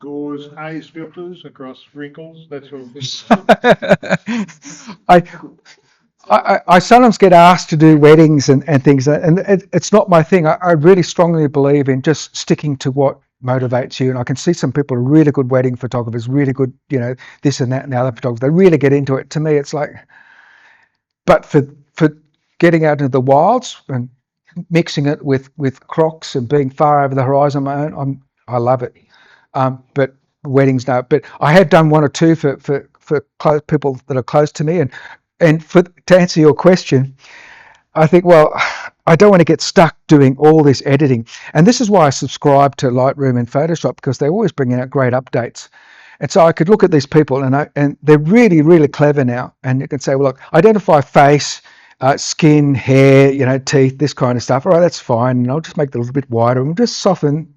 Gauze haze filters across wrinkles, that sort of thing. I sometimes get asked to do weddings and things, and it's not my thing. I really strongly believe in just sticking to what motivates you. And I can see some people are really good wedding photographers, really good, this and that and the other photographers. They really get into it. To me, it's like, but for getting out into the wilds and mixing it with crocs and being far over the horizon on my own, I love it. But weddings, no. But I have done one or two for close people that are close to me, and to answer your question, I think, well, I don't want to get stuck doing all this editing, and this is why I subscribe to Lightroom and Photoshop, because they're always bringing out great updates. And so I could look at these people, and they're really, really clever now. And you can say, well, look, identify face, skin, hair, teeth, this kind of stuff. All right, that's fine. And I'll just make it a little bit wider, and we'll just soften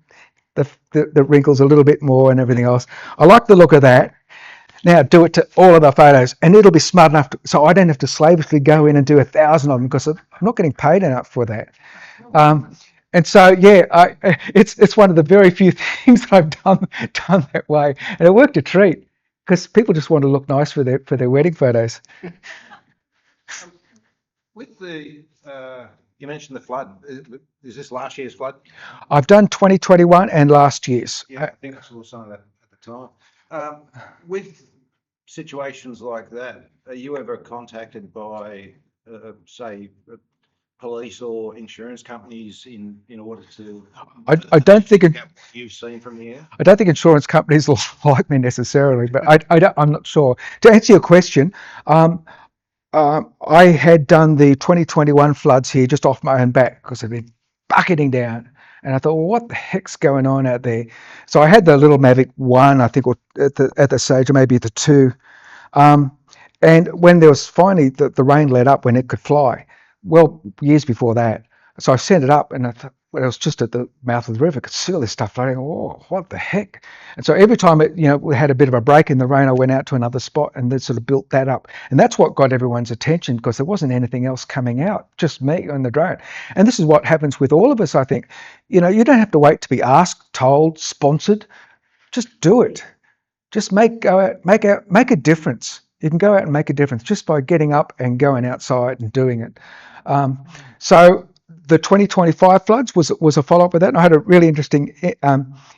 the wrinkles a little bit more and everything else. I like the look of that. Now do it to all of the photos, and it'll be smart enough so I don't have to slavishly go in and do 1,000 of them, because I'm not getting paid enough for that. And so it's one of the very few things that I've done that way, and it worked a treat, because people just want to look nice for their wedding photos. With the, you mentioned the flood. Is this last year's flood? I've done 2021 and last year's. Yeah, I think I saw some of that at the time. With situations like that, are you ever contacted by, say, police or insurance companies in order to? I don't think get what you've seen from the air. I don't think insurance companies will like me necessarily, but I'm not sure. To answer your question, I had done the 2021 floods here just off my own back, because they've been bucketing down. And I thought, well, what the heck's going on out there? So I had the little Mavic 1, I think, or at the stage, or maybe the 2. And when there was finally the rain let up when it could fly, well, years before that. So I sent it up, and I thought, well, it was just at the mouth of the river. I could see all this stuff floating. Oh, what the heck? And so every time we had a bit of a break in the rain, I went out to another spot and then sort of built that up. And that's what got everyone's attention, because there wasn't anything else coming out, just me on the drone. And this is what happens with all of us, I think. You don't have to wait to be asked, told, sponsored. Just do it. Just make a difference. You can go out and make a difference just by getting up and going outside and doing it. So the 2025 floods was a follow-up with that, and I had a really interesting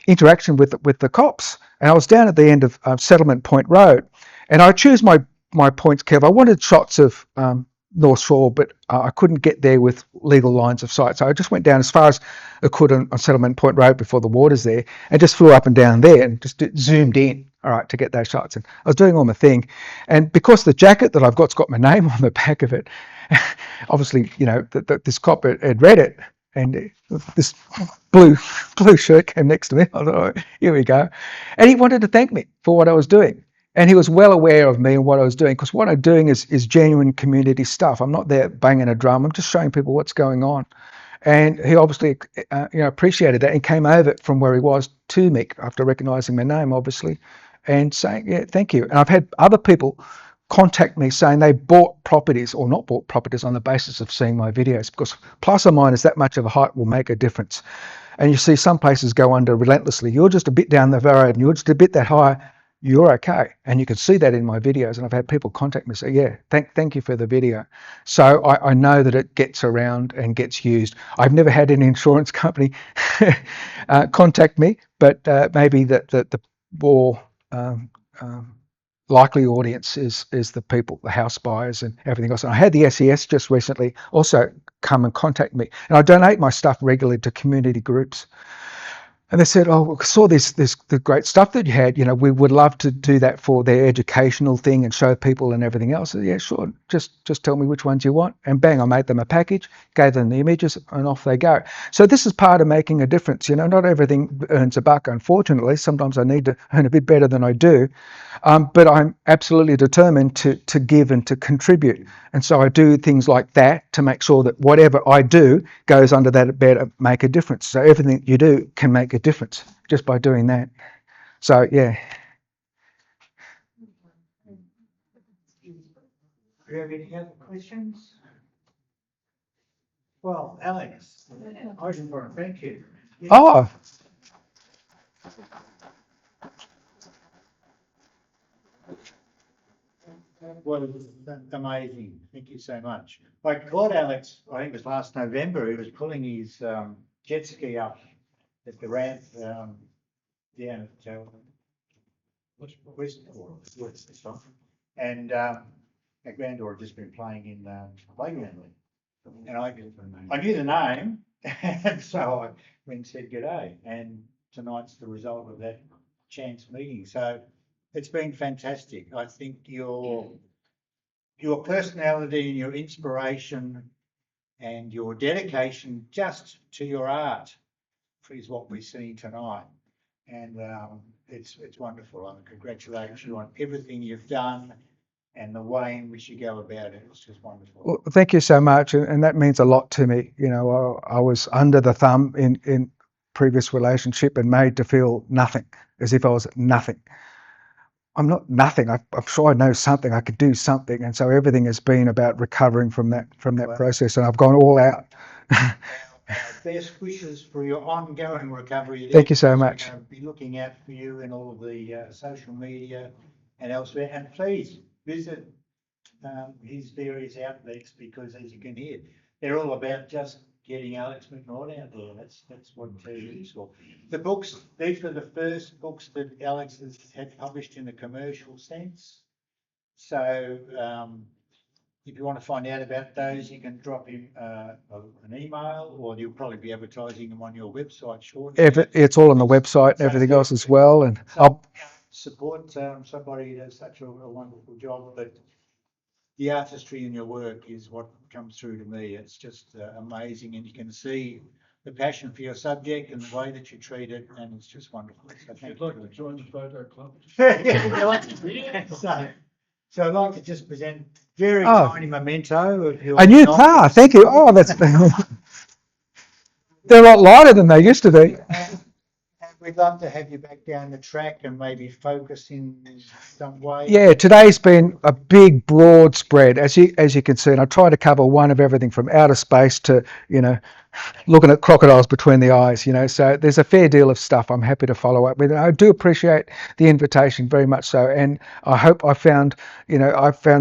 interaction with the cops. And I was down at the end of Settlement Point Road, and I choose my points carefully. I wanted shots of North Shore, but I couldn't get there with legal lines of sight, so I just went down as far as I could on Settlement Point Road before the water's there, and just flew up and down there and just zoomed in, all right, to get those shots. And I was doing all my thing, and because the jacket that I've got's got my name on the back of it, obviously, this cop had read it, and this blue shirt came next to me. I thought, oh, here we go. And he wanted to thank me for what I was doing. And he was well aware of me and what I was doing, because what I'm doing is genuine community stuff. I'm not there banging a drum. I'm just showing people what's going on. And he obviously appreciated that, and came over from where he was to me after recognising my name, obviously, and saying, yeah, thank you. And I've had other people contact me saying they bought properties or not bought properties on the basis of seeing my videos, because plus or minus that much of a height will make a difference. And you see some places go under relentlessly. You're just a bit down the road and you're just a bit that high, you're okay. And you can see that in my videos. And I've had people contact me say, yeah, thank you for the video. So I know that it gets around and gets used. I've never had an insurance company contact me, but maybe the more likely audience is the people, the house buyers and everything else. And I had the SES just recently also come and contact me. And I donate my stuff regularly to community groups. And they said, "Oh, we saw the great stuff that you had. We would love to do that for their educational thing and show people and everything else." I said, "Yeah, sure. Just tell me which ones you want." And bang, I made them a package, gave them the images, and off they go. So this is part of making a difference. Not everything earns a buck, unfortunately. Sometimes I need to earn a bit better than I do. But I'm absolutely determined to give and to contribute. And so I do things like that to make sure that whatever I do goes under that better make a difference. So everything you do can make a difference just by doing that. So yeah. Do you have any other questions? Well, Alex, I just want to thank you. Oh, Well, it was amazing. Thank you so much. I caught Alex, I think it was last November, he was pulling his jet ski up at the ramp down at Westport. And our granddaughter had just been playing in the playground. And I knew the name, and so I went and said g'day. And tonight's the result of that chance meeting. So it's been fantastic. I think your personality and your inspiration and your dedication just to your art is what we're seeing tonight. And it's wonderful. I congratulate you on everything you've done and the way in which you go about it. It's just wonderful. well, thank you so much, and that means a lot to me. I was under the thumb in previous relationship and made to feel nothing, as if I was nothing. I'm not nothing. I'm sure I know something. I could do something, and so everything has been about recovering from that Wow. process, and I've gone all out. Our best wishes for your ongoing recovery. Thank you so We're much. going to be looking out for you in all of the social media and elsewhere. And please visit his various outlets because, as you can hear, they're all about just getting Alex McNaught out there. That's what TV is for. The books, these were the first books that Alex has had published in a commercial sense. So if you want to find out about those, you can drop him an email, or you'll probably be advertising them on your website shortly. It's all on the website and everything else as well. And So, support somebody who does such a wonderful job. But the artistry in your work is what comes through to me. It's just amazing, and you can see the passion for your subject and the way that you treat it, and it's just wonderful. So thank you. Join the photo club. So I'd like to just present very Oh. tiny memento of your a new car. Thank you. Oh, that's they're a lot lighter than they used to be. And we'd love to have you back down the track and maybe focus in some way. Yeah, today's been a big, broad spread, as you can see, and I try to cover one of everything from outer space to looking at crocodiles between the eyes. So there's a fair deal of stuff I'm happy to follow up with. And I do appreciate the invitation very much so, and I hope I found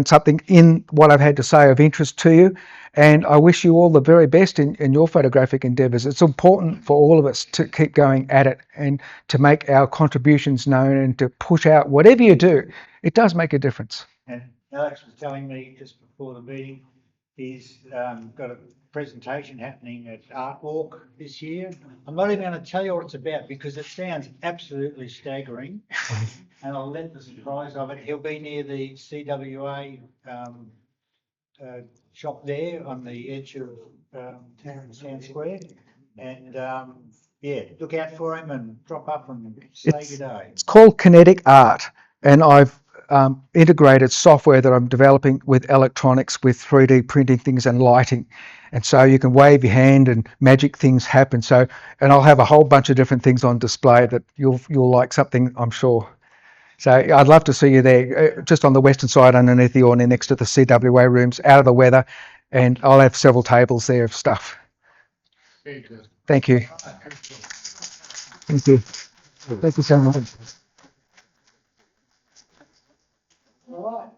something in what I've had to say of interest to you. And I wish you all the very best in your photographic endeavours. It's important for all of us to keep going at it and to make our contributions known and to push out whatever you do. It does make a difference. And Alex was telling me just before the meeting, he's got a presentation happening at Art Walk this year. I'm not even going to tell you what it's about because it sounds absolutely staggering. And I'll let the surprise of it. He'll be near the CWA shop there on the edge of Town Square. And look out for him and drop up and say good day. It's called Kinetic Art, and I've integrated software that I'm developing with electronics, with 3D printing things and lighting. And so you can wave your hand and magic things happen. So, and I'll have a whole bunch of different things on display that you'll like something, I'm sure. So I'd love to see you there, just on the western side underneath the awning next to the CWA rooms, out of the weather, and I'll have several tables there of stuff. Thank you. Thank you. Thank you so much. All right.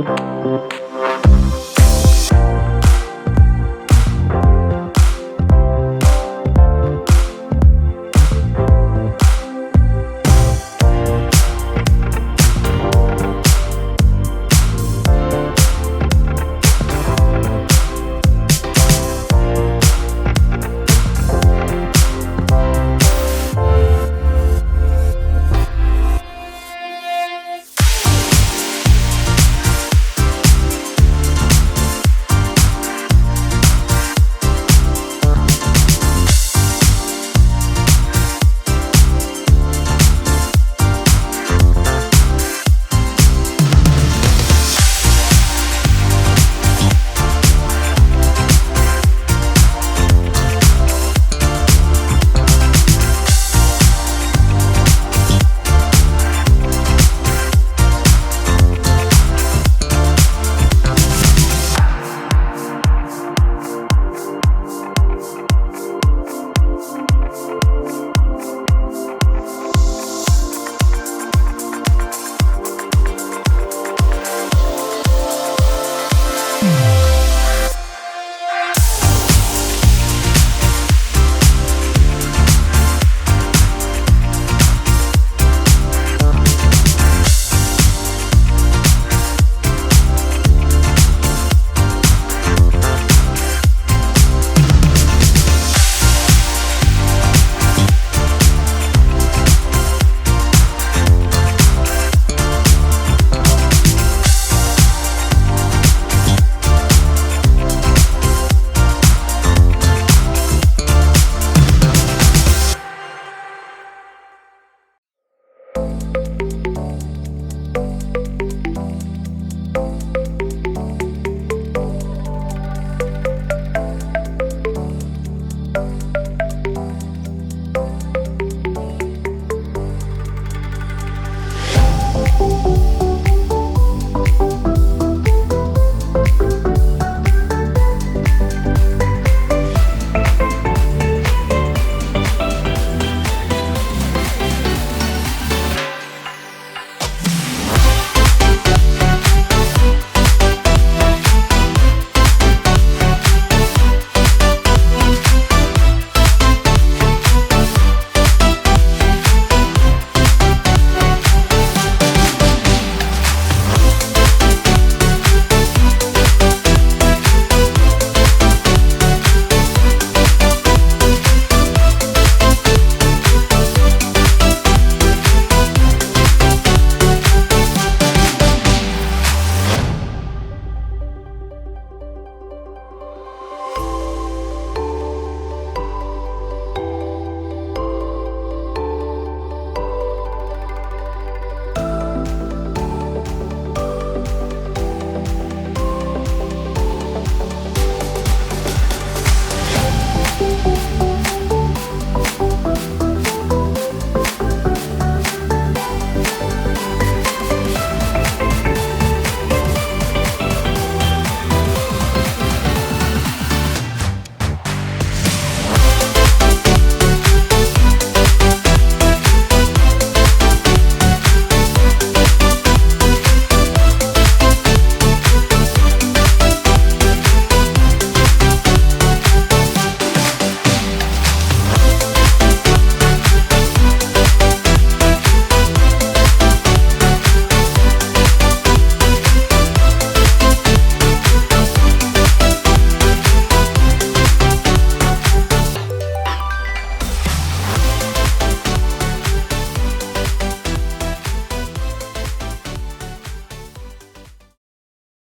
you.